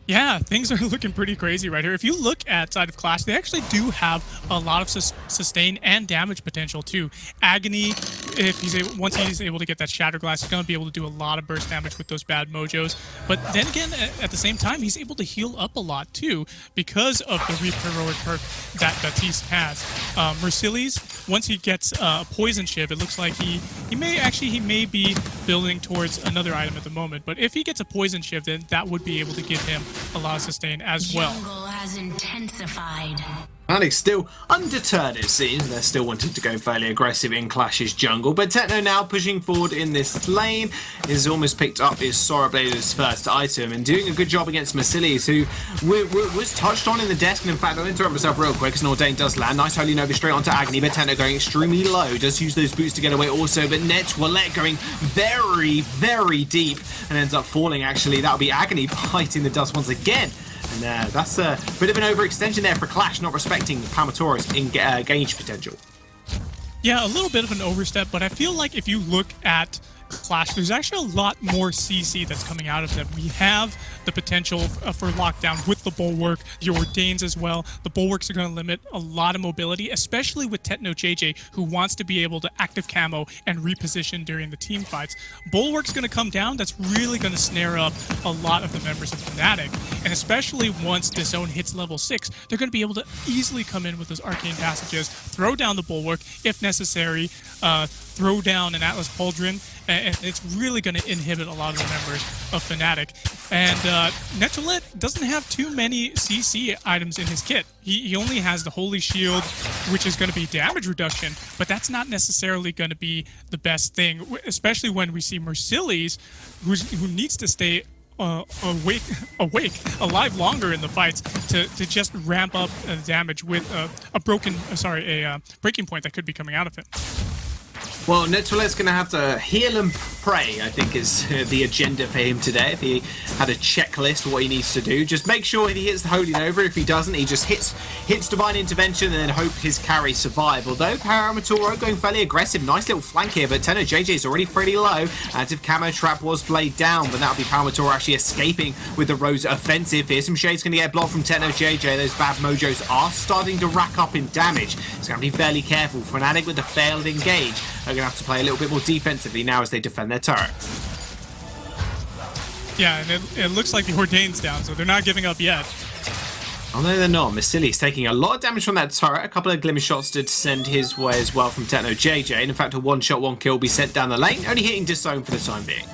Speaker 5: Yeah, things are looking pretty crazy right here. If you look at side of Qlash, they actually do have a lot of sustain and damage potential too. Agony, once he's able to get that Shatter Glass, he's going to be able to do a lot of burst damage with those bad mojos. But then again, at the same time, he's able to heal up a lot too because of the Reap Heroic perk that Baptiste has. Mercilles, once he gets a Poison Shiv, it looks like he may be building towards another item at the moment. But if he gets a Poison Shiv, then that would be able to give him a lot of sustain as well.
Speaker 6: Jungle has intensified.
Speaker 4: Fnatic still undeterred, it seems. They're still wanting to go fairly aggressive in Clash's jungle. But Techno now pushing forward in this lane is almost picked up his Sora Blader's first item and doing a good job against Mercilles, who was touched on in the desk. And in fact, I'll interrupt myself real quick as an Ordain does land. Nice Holy Nova straight onto Agony, but Techno going extremely low. Does use those boots to get away also, but Nettoilette going very, very deep and ends up falling, actually. That'll be Agony biting the dust once again. And that's a bit of an overextension there for Qlash, not respecting Palmatoro's engage potential.
Speaker 5: Yeah, a little bit of an overstep, but I feel like if you look at Qlash, there's actually a lot more CC that's coming out of them. We have the potential for lockdown with the Bulwark, the Ordains as well. The Bulwarks are going to limit a lot of mobility, especially with Techno JJ, who wants to be able to active camo and reposition during the team fights. Bulwark's going to come down. That's really going to snare up a lot of the members of Fnatic. And especially once Disown hits level 6, they're going to be able to easily come in with those arcane passages, throw down the Bulwark if necessary, throw down an Atlas Pauldron, and it's really going to inhibit a lot of the members of Fnatic. And Nettoilette doesn't have too many CC items in his kit. He only has the Holy Shield, which is going to be damage reduction, but that's not necessarily going to be the best thing, especially when we see Mercilles, who needs to stay alive longer in the fights to just ramp up damage with a breaking point that could be coming out of him.
Speaker 4: Well, Netwillet's going to have to heal and pray, I think, is the agenda for him today. If he had a checklist of what he needs to do, just make sure he hits the Holy Nova. If he doesn't, he just hits Divine Intervention and then hope his carries survive. Although Paramatoro going fairly aggressive, nice little flank here, but Tenno JJ's already pretty low. As if Camo Trap was played down, but that'll be Paramatoro actually escaping with the Rose offensive. Fearsome Shade's going to get blocked from Tenno JJ. Those bad mojos are starting to rack up in damage. He's going to be fairly careful. Fnatic with the failed engage are going to have to play a little bit more defensively now as they defend their turret.
Speaker 5: Yeah, and it looks like the Ordain's down, so they're not giving up yet.
Speaker 4: Oh no, they're not. Masili's taking a lot of damage from that turret. A couple of glimmer shots did send his way as well from Tenno JJ. And in fact, a one-shot, one-kill will be sent down the lane, only hitting Disown for the time being.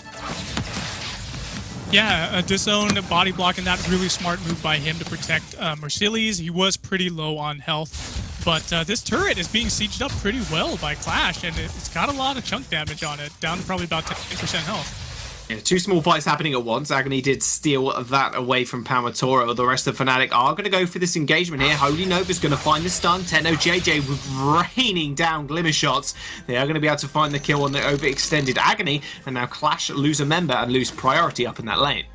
Speaker 5: Yeah, a Disown body block, and that really smart move by him to protect Mercilles. He was pretty low on health, but this turret is being sieged up pretty well by Qlash, and it's got a lot of chunk damage on it, down to probably about 10% health.
Speaker 4: Yeah, two small fights happening at once. Agony did steal that away from Paramatoro. The rest of Fnatic are going to go for this engagement here. Holy Nova's going to find the stun. Tenno JJ with raining down glimmer shots. They are going to be able to find the kill on the overextended Agony, and now Qlash lose a member and lose priority up in that lane.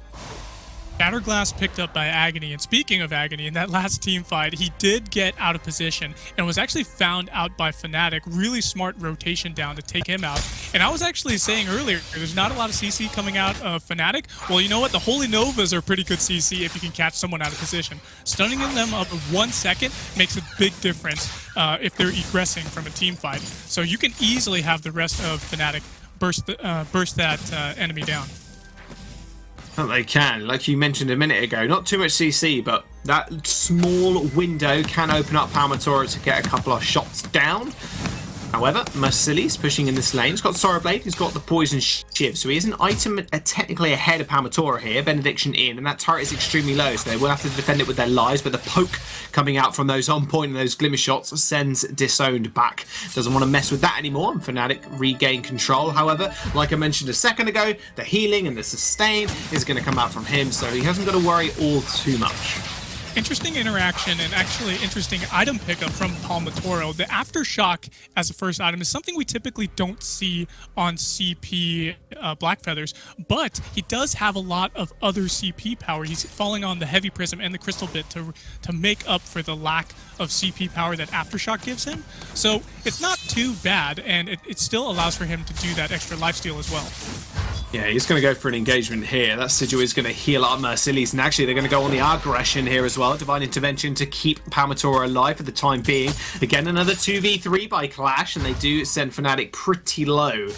Speaker 5: Shatterglass picked up by Agony, and speaking of Agony, in that last team fight, he did get out of position and was actually found out by Fnatic. Really smart rotation down to take him out. And I was actually saying earlier, there's not a lot of CC coming out of Fnatic. Well, you know what? The Holy Novas are pretty good CC if you can catch someone out of position. Stunning them up in 1 second makes a big difference if they're egressing from a team fight. So you can easily have the rest of Fnatic burst that enemy down.
Speaker 4: Well, they can, like you mentioned a minute ago. Not too much CC, but that small window can open up Paramatoro to get a couple of shots down. However, Mercilles pushing in this lane. He's got Sorrowblade, he's got the Poison Shiv, so he is an item technically ahead of Paramatoro here. Benediction in, and that turret is extremely low, so they will have to defend it with their lives, but the poke coming out from those on point and those glimmer shots sends Disowned back. Doesn't want to mess with that anymore, and Fnatic regain control. However, like I mentioned a second ago, the healing and the sustain is going to come out from him, so he hasn't got to worry all too much.
Speaker 5: Interesting interaction and actually interesting item pickup from Palmatoro. The Aftershock as a first item is something we typically don't see on CP Black Feathers, but he does have a lot of other CP power. He's falling on the Heavy Prism and the Crystal Bit to make up for the lack of CP power that Aftershock gives him. So it's not too bad, and it still allows for him to do that extra lifesteal as well.
Speaker 4: Yeah, he's going to go for an engagement here. That Sigil is going to heal up Mercilles, and actually they're going to go on the aggression here as well. Divine Intervention to keep Paramatoro alive for the time being. Again, another 2v3 by Qlash, and they do send Fnatic pretty low.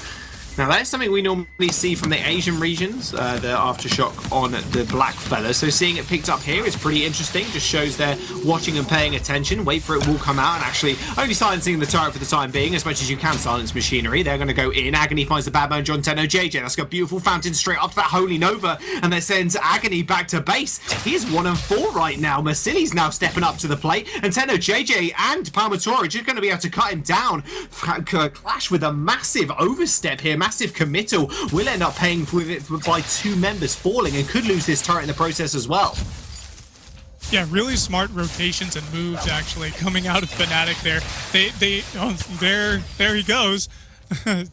Speaker 4: Now, that is something we normally see from the Asian regions, the Aftershock on the Black Feather. So seeing it picked up here is pretty interesting. Just shows they're watching and paying attention. Wait for it will come out, and actually only silencing the turret for the time being, as much as you can silence machinery. They're going to go in. Agony finds the bad mojo on Tenno JJ. That's got a beautiful fountain straight up to that Holy Nova, and that sends Agony back to base. He is 1-4 right now. Mercilles now stepping up to the plate, and Tenno JJ and Paramatoro are just going to be able to cut him down. Qlash with a massive overstep here. Massive committal will end up paying for it by two members falling, and could lose this turret in the process as well.
Speaker 5: Yeah, really smart rotations and moves actually coming out of Fnatic there. There he goes.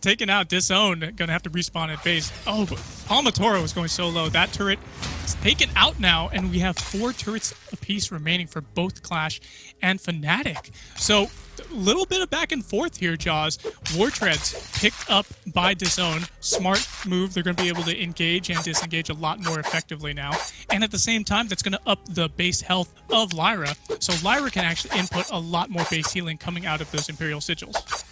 Speaker 5: Taken out, Disowned, gonna have to respawn at base. Oh, but Palmatoro is going so low. That turret is taken out now, and we have 4 turrets apiece remaining for both Qlash and Fnatic. So a little bit of back and forth here, Jaws. War Treads picked up by Disowned. Smart move. They're going to be able to engage and disengage a lot more effectively now. And at the same time, that's going to up the base health of Lyra. So Lyra can actually input a lot more base healing coming out of those Imperial Sigils.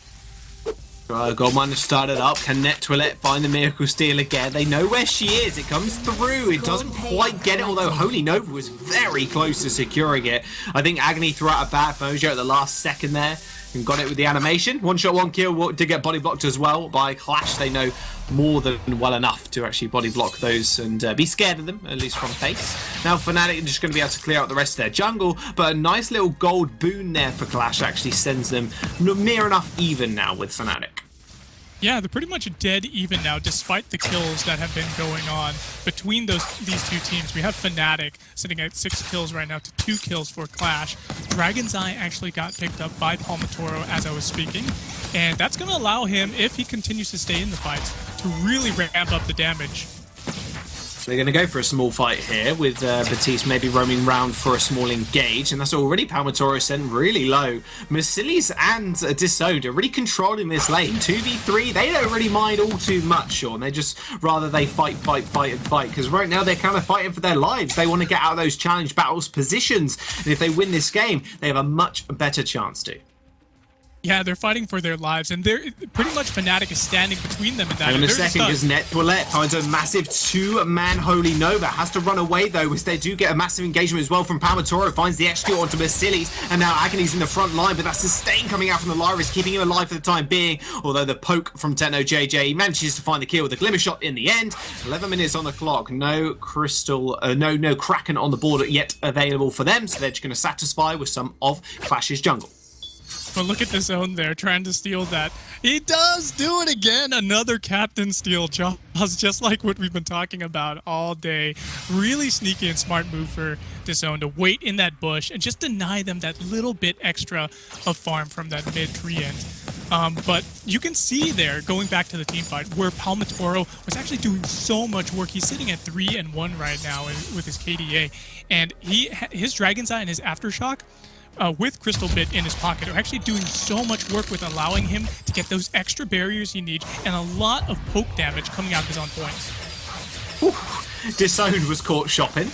Speaker 4: Goldmine started up. Can Netwillet find the Miracle Steel again? They know where she is. It comes through. It doesn't quite get it, although Holy Nova was very close to securing it. I think Agony threw out a bad mojo at the last second there and got it with the animation. 1-shot, 1-kill. Did get body blocked as well by Qlash. They know more than well enough to actually body block those and be scared of them, at least from face. Now Fnatic are just going to be able to clear out the rest of their jungle, but a nice little gold boon there for Qlash actually sends them near enough even now with Fnatic.
Speaker 5: Yeah, they're pretty much dead even now, despite the kills that have been going on between these two teams. We have Fnatic sitting at 6 kills right now to 2 kills for Qlash. Dragon's Eye actually got picked up by Palmatoro as I was speaking, and that's going to allow him, if he continues to stay in the fights, to really ramp up the damage.
Speaker 4: They're going to go for a small fight here with Batiste maybe roaming round for a small engage, and that's already Palmatoro sent really low. Mercilli's and Disowned are really controlling this lane. 2v3, they don't really mind all too much, Sean. They just rather they fight, because right now they're kind of fighting for their lives. They want to get out of those challenge battles positions, and if they win this game, they have a much better chance to.
Speaker 5: Yeah, they're fighting for their lives, and they're pretty much Fnatic is standing between them in that.
Speaker 4: Hang on a second, because Net2Let finds a massive 2-man Holy Nova. Has to run away, though, as they do get a massive engagement as well from Palmatoro. Finds the execute onto Mercilli's, and now Agony's in the front line, but that sustain coming out from the Lyra is keeping him alive for the time being, although the poke from TechnoJJ manages to find the kill with a Glimmer Shot in the end. 11 minutes on the clock. No Crystal, no Kraken on the board yet available for them, so they're just going to satisfy with some of Qlash's jungle.
Speaker 5: But look at the zone there, trying to steal that. He does do it again. Another captain steal, just like what we've been talking about all day. Really sneaky and smart move for Disown to wait in that bush and just deny them that little bit extra of farm from that mid-tree end. But you can see there, going back to the team fight, where Palmatoro was actually doing so much work. He's sitting at 3-1 right now with his KDA. And his Dragon's Eye and his Aftershock, with Crystal Bit in his pocket, are actually doing so much work with allowing him to get those extra barriers he needs and a lot of poke damage coming out of his own points.
Speaker 4: Disowned was caught shopping.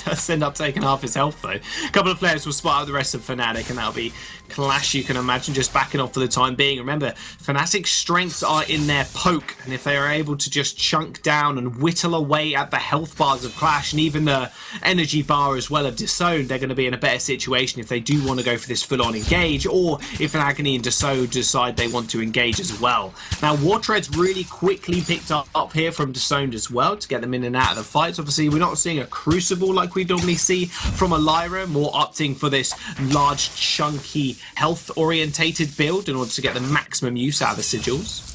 Speaker 4: Does end up taking half his health, though. A couple of players will spot out the rest of Fnatic, and that'll be Qlash, you can imagine, just backing off for the time being. Remember, Fnatic's strengths are in their poke, and if they are able to just chunk down and whittle away at the health bars of Qlash and even the energy bar as well of Disowned, they're going to be in a better situation if they do want to go for this full-on engage, or if an Agony and Disowned decide they want to engage as well. Now, War Tread's really quickly picked up here from Disowned as well to get them in and out of the fights. Obviously, we're not seeing a Crucible like we normally see from a Lyra, more opting for this large, chunky, health-orientated build in order to get the maximum use out of the sigils.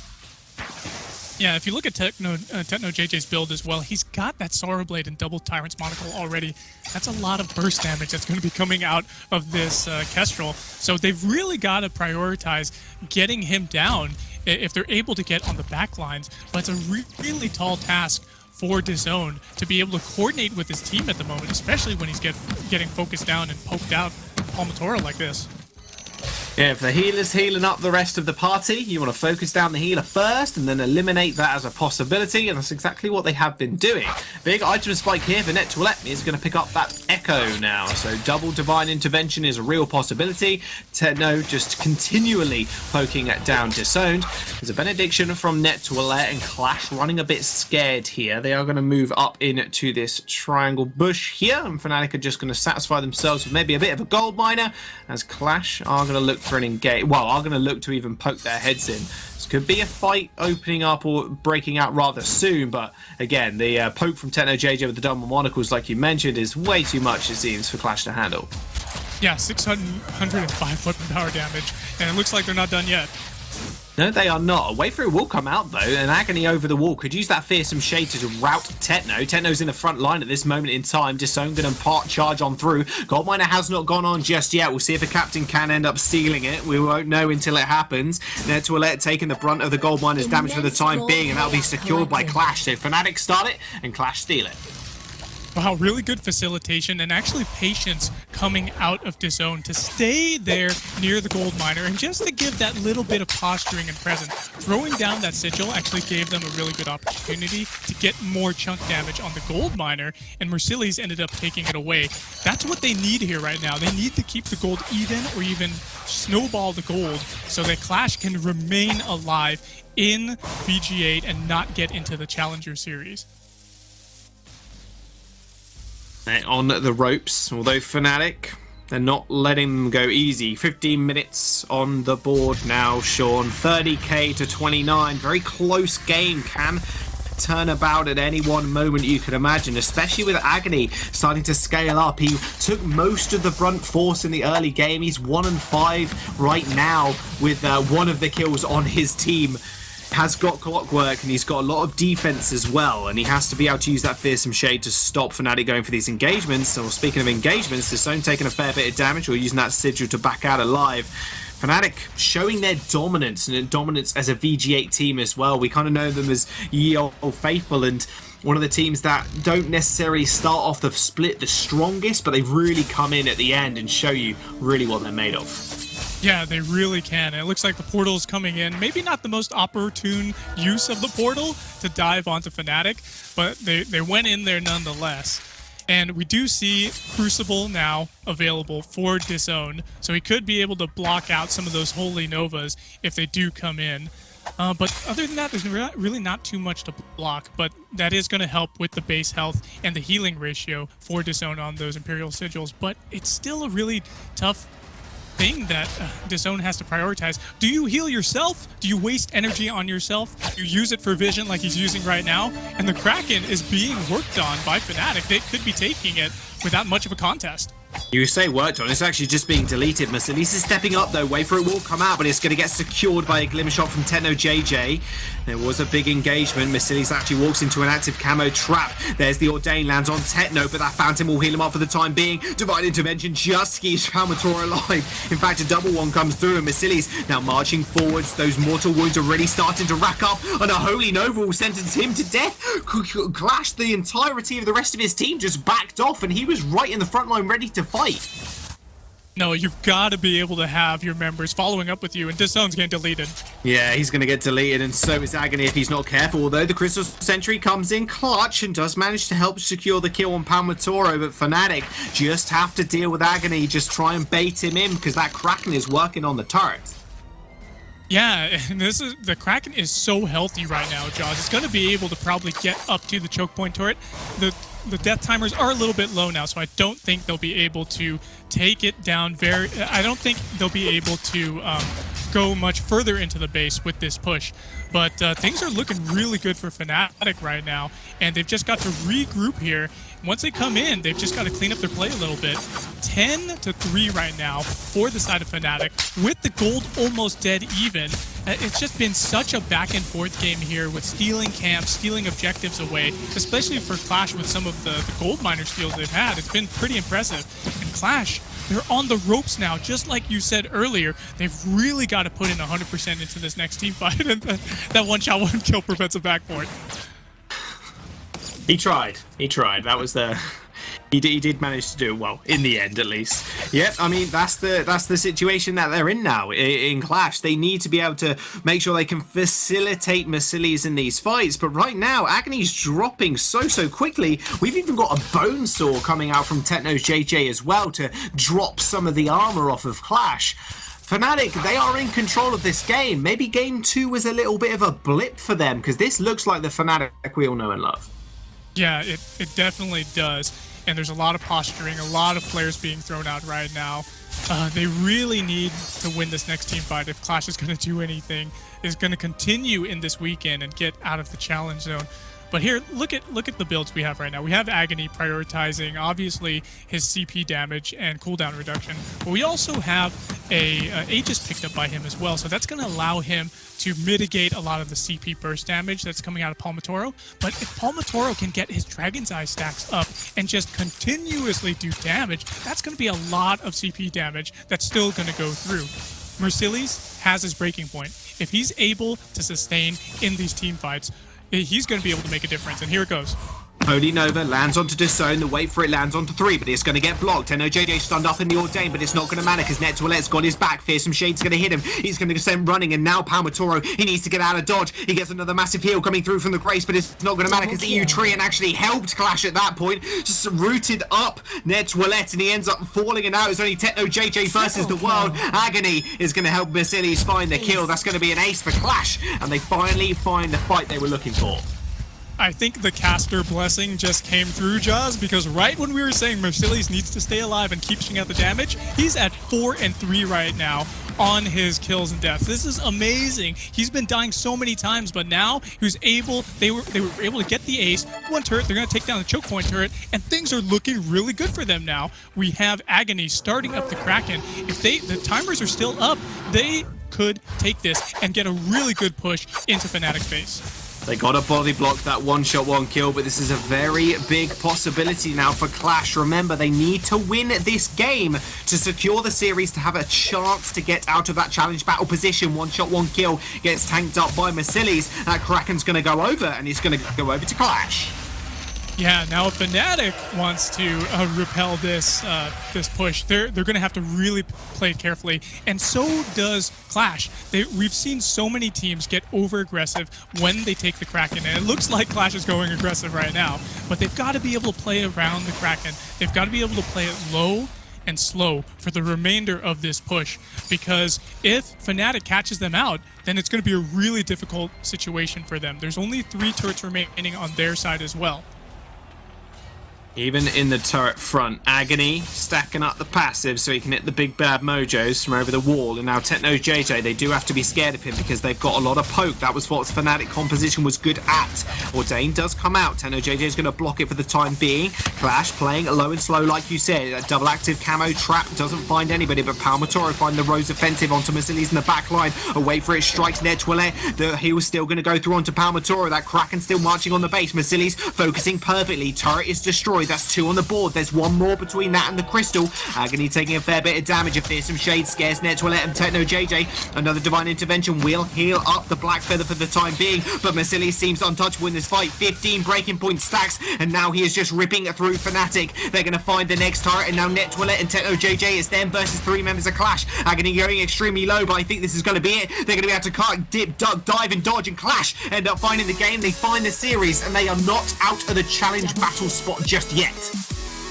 Speaker 5: Yeah, if you look at TechnoJJ's build as well, he's got that Sorrow Blade and double Tyrant's Monocle already. That's a lot of burst damage that's going to be coming out of this Kestrel. So they've really got to prioritize getting him down if they're able to get on the back lines. But it's a really tall task for Disown to be able to coordinate with his team at the moment, especially when he's getting focused down and poked out Palmatoro like this.
Speaker 4: Yeah, if the healer's healing up the rest of the party, you want to focus down the healer first and then eliminate that as a possibility, and that's exactly what they have been doing. Big item spike here for Net2Let is going to pick up that Echo now, so double Divine Intervention is a real possibility. Techno just continually poking at down Disowned. There's a Benediction from Net2Let, and Qlash running a bit scared here. They are going to move up into this triangle bush here, and Fnatic are just going to satisfy themselves with maybe a bit of a gold miner, as Qlash are going to look for an engage. Well, are going to look to even poke their heads in. This could be a fight opening up or breaking out rather soon, but again, the poke from TechnoJJ with the double monocles, like you mentioned, is way too much, it seems, for Qlash to handle.
Speaker 5: Yeah, 605 weapon power damage, and it looks like they're not done yet.
Speaker 4: No, they are not. A way through will come out, though, and Agony over the wall could use that fearsome shade to rout Techno. Techno's in the front line at this moment in time. Disowned going to charge on through. Goldminer has not gone on just yet. We'll see if the captain can end up stealing it. We won't know until it happens. Net2Let taking the brunt of the Goldminer's damage for the time being, and that'll be secured by Qlash. So Fnatic start it, and Qlash steal it.
Speaker 5: Wow, really good facilitation and actually patience coming out of Disown to stay there near the gold miner and just to give that little bit of posturing and presence. Throwing down that sigil actually gave them a really good opportunity to get more chunk damage on the gold miner, and Mercilli's ended up taking it away. That's what they need here right now. They need to keep the gold even or even snowball the gold so that Qlash can remain alive in VG8 and not get into the Challenger Series.
Speaker 4: On the ropes, although Fnatic, they're not letting them go easy. 15 minutes on the board now, Sean. 30k to 29. Very close game. Can turn about at any one moment you could imagine, especially with Agony starting to scale up. He took most of the brunt force in the early game. He's 1-5 right now with one of the kills on his team. has got clockwork and he's got a lot of defense as well, and he has to be able to use that fearsome shade to stop Fnatic going for these engagements. So speaking of engagements, DAZN taking a fair bit of damage or using that sigil to back out alive. Fnatic showing their dominance, and dominance as a VG8 team as well. We kind of know them as Ye Olde Faithful, and one of the teams that don't necessarily start off the split the strongest, but they really come in at the end and show you really what they're made of.
Speaker 5: Yeah, they really can. And it looks like the portal is coming in. Maybe not the most opportune use of the portal to dive onto Fnatic, but they went in there nonetheless. And we do see Crucible now available for DAZN, so he could be able to block out some of those Holy Novas if they do come in. But other than that, there's really not too much to block, but that is going to help with the base health and the healing ratio for DAZN on those Imperial Sigils. But it's still a really tough thing that DAZN has to prioritize. Do you heal yourself? Do you waste energy on yourself? You use it for vision like he's using right now? And the Kraken is being worked on by Fnatic. They could be taking it without much of a contest.
Speaker 4: You say worked on, it's actually just being deleted. Mercedes is stepping up though, wait for it will come out, but it's going to get secured by a glimmer shot from TechnoJJ. There was a big engagement. Mercedes actually walks into an active camo trap. There's the Ordain, lands on Techno, but that Phantom will heal him up for the time being. Divine Intervention just keeps Palmator alive. In fact, a double one comes through, and Mercedes now marching forwards. Those mortal wounds are really starting to rack up, and a Holy Nova will sentence him to death. Qlash, the entirety of the rest of his team just backed off, and he was right in the front line ready to fight.
Speaker 5: No, you've got to be able to have your members following up with you, and DAZN's getting deleted.
Speaker 4: Yeah, he's going to get deleted, and so is Agony if he's not careful. Although the Crystal Sentry comes in clutch and does manage to help secure the kill on Palmatoro, but Fnatic just have to deal with Agony, just try and bait him in, because that Kraken is working on the turret.
Speaker 5: Yeah, and the Kraken is so healthy right now, Jaws. It's going to be able to probably get up to the choke point turret. The death timers are a little bit low now, so I don't think they'll be able to take it down I don't think they'll be able to go much further into the base with this push. But things are looking really good for Fnatic right now, and they've just got to regroup here. Once they come in, they've just got to clean up their play a little bit. 10-3 right now for the side of Fnatic, with the gold almost dead even. It's just been such a back and forth game here with stealing camps, stealing objectives away, especially for Qlash with some of the gold miner steals they've had. It's been pretty impressive. And Qlash, they're on the ropes now, just like you said earlier. They've really got to put in 100% into this next team fight, and that one-shot, one-kill prevents a backboard.
Speaker 4: He tried. That was the... He did manage to do it well, in the end at least. Yep, I mean, that's the situation that they're in now in Qlash. They need to be able to make sure they can facilitate Mercedes in these fights, but right now, Agony's dropping so quickly. We've even got a Bonesaw coming out from TechnoJJ as well to drop some of the armor off of Qlash. Fnatic, they are in control of this game. Maybe game 2 was a little bit of a blip for them, because this looks like the Fnatic we all know and love.
Speaker 5: Yeah, it definitely does. And there's a lot of posturing, a lot of flares being thrown out right now. They really need to win this next team fight if Qlash is going to do anything, is going to continue in this weekend and get out of the challenge zone. But here, look at the builds we have right now. We have Agony prioritizing, obviously, his CP damage and cooldown reduction. But we also have a Aegis picked up by him as well. So that's going to allow him to mitigate a lot of the CP burst damage that's coming out of Palmatoro. But if Palmatoro can get his Dragon's Eye stacks up and just continuously do damage, that's going to be a lot of CP damage that's still going to go through. Mercedes has his breaking point. If he's able to sustain in these team fights, he's going to be able to make a difference, and here it goes.
Speaker 4: Holy Nova lands onto DAZN, the wait for it lands onto 3, but it's going to get blocked. TechnoJJ stunned up in the Ordain, but it's not going to matter because Net2Let's got his back. Fearsome Shade's going to hit him. He's going to send running, and now Palmatoro, he needs to get out of dodge. He gets another massive heal coming through from the Grace, but it's not going to matter because EU Treant actually helped Qlash at that point. Just rooted up Net2Let, and he ends up falling, and now it's only TechnoJJ versus the world. Agony is going to help Mercedes find the kill. That's going to be an ace for Qlash, and they finally find the fight they were looking for.
Speaker 5: I think the caster blessing just came through, Jaws, because right when we were saying Mercedes needs to stay alive and keep pushing out the damage, he's at 4-3 right now on his kills and deaths. This is amazing. He's been dying so many times, but now they were able to get the ace, one turret, they're going to take down the choke point turret, and things are looking really good for them now. We have Agony starting up the Kraken. If the timers are still up, they could take this and get a really good push into Fnatic's base.
Speaker 4: They got to body block that one-shot, one-kill, but this is a very big possibility now for Qlash. Remember, they need to win this game to secure the series, to have a chance to get out of that challenge battle position. One-shot, one-kill gets tanked up by Mercilli's. That Kraken's going to go over, and he's going to go over to Qlash.
Speaker 5: Yeah, now if Fnatic wants to repel this this push, they're going to have to really play it carefully, and so does Qlash. We've seen so many teams get over-aggressive when they take the Kraken, and it looks like Qlash is going aggressive right now, but they've got to be able to play around the Kraken. They've got to be able to play it low and slow for the remainder of this push, because if Fnatic catches them out, then it's going to be a really difficult situation for them. There's only 3 turrets remaining on their side as well.
Speaker 4: Even in the turret front, Agony stacking up the passive so he can hit the big bad mojos from over the wall. And now Techno's JJ, they do have to be scared of him because they've got a lot of poke. That was what Fnatic composition was good at. Ordain does come out. Techno JJ is going to block it for the time being. Qlash playing low and slow like you said. A double active camo trap doesn't find anybody, but Palmatoro find the Rose offensive onto Mercilli's in the back line. Away for it, strikes Netwillet. The heel still going to go through onto Palmatoro. That Kraken still marching on the base. Mercilli's focusing perfectly. Turret is destroyed. That's 2 on the board. There's 1 more between that and the crystal. Agony taking a fair bit of damage. A fearsome shade scares Netwillet and Techno JJ. Another divine intervention will heal up the Black Feather for the time being, but Mercilli seems untouchable in this fight. 15 breaking point stacks, and now he is just ripping through Fnatic. They're going to find the next turret, and now Netwillet and Techno JJ is them versus 3 members of Qlash. Agony going extremely low, but I think this is going to be it. They're going to be able to cut, dip, duck, dive, and dodge, and Qlash end up finding the game. They find the series, and they are not out of the challenge battle spot just yet.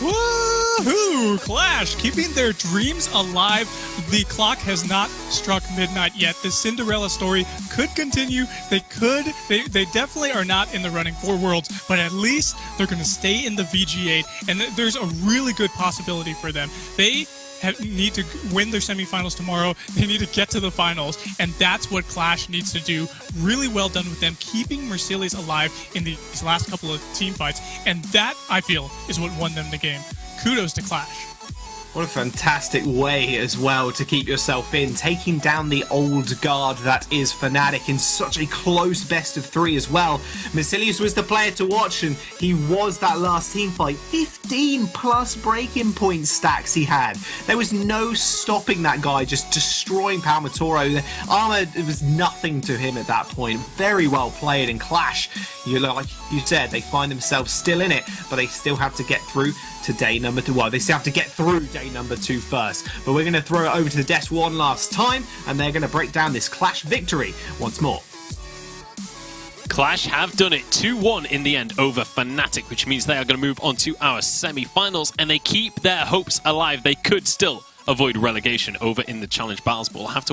Speaker 5: Woohoo! Qlash keeping their dreams alive. The clock has not struck midnight yet. The Cinderella story could continue. They definitely are not in the running for Worlds, but at least they're going to stay in the VG8, and there's a really good possibility for them. They need to win their semifinals tomorrow. They need to get to the finals, and that's what Qlash needs to do. Really well done with them, keeping Mercilli's alive in these last couple of team fights, and that, I feel, is what won them the game. Kudos to Qlash.
Speaker 4: What a fantastic way as well to keep yourself in, taking down the old guard that is Fnatic in such a close best of 3 as well. Mercilli's was the player to watch, and he was that last team fight. 15 plus breaking point stacks he had. There was no stopping that guy, just destroying Palmatoro. The armor, it was nothing to him at that point. Very well played. In Qlash, like you said, they find themselves still in it, but they still have to get through to day number 2. Well, they still have to get through day number 2 first. But we're going to throw it over to the desk one last time, and they're going to break down this Qlash victory once more.
Speaker 2: Qlash have done it 2-1 in the end over Fnatic, which means they are going to move on to our semi-finals, and they keep their hopes alive. They could still avoid relegation over in the Challenge Battles, but we'll have to wait.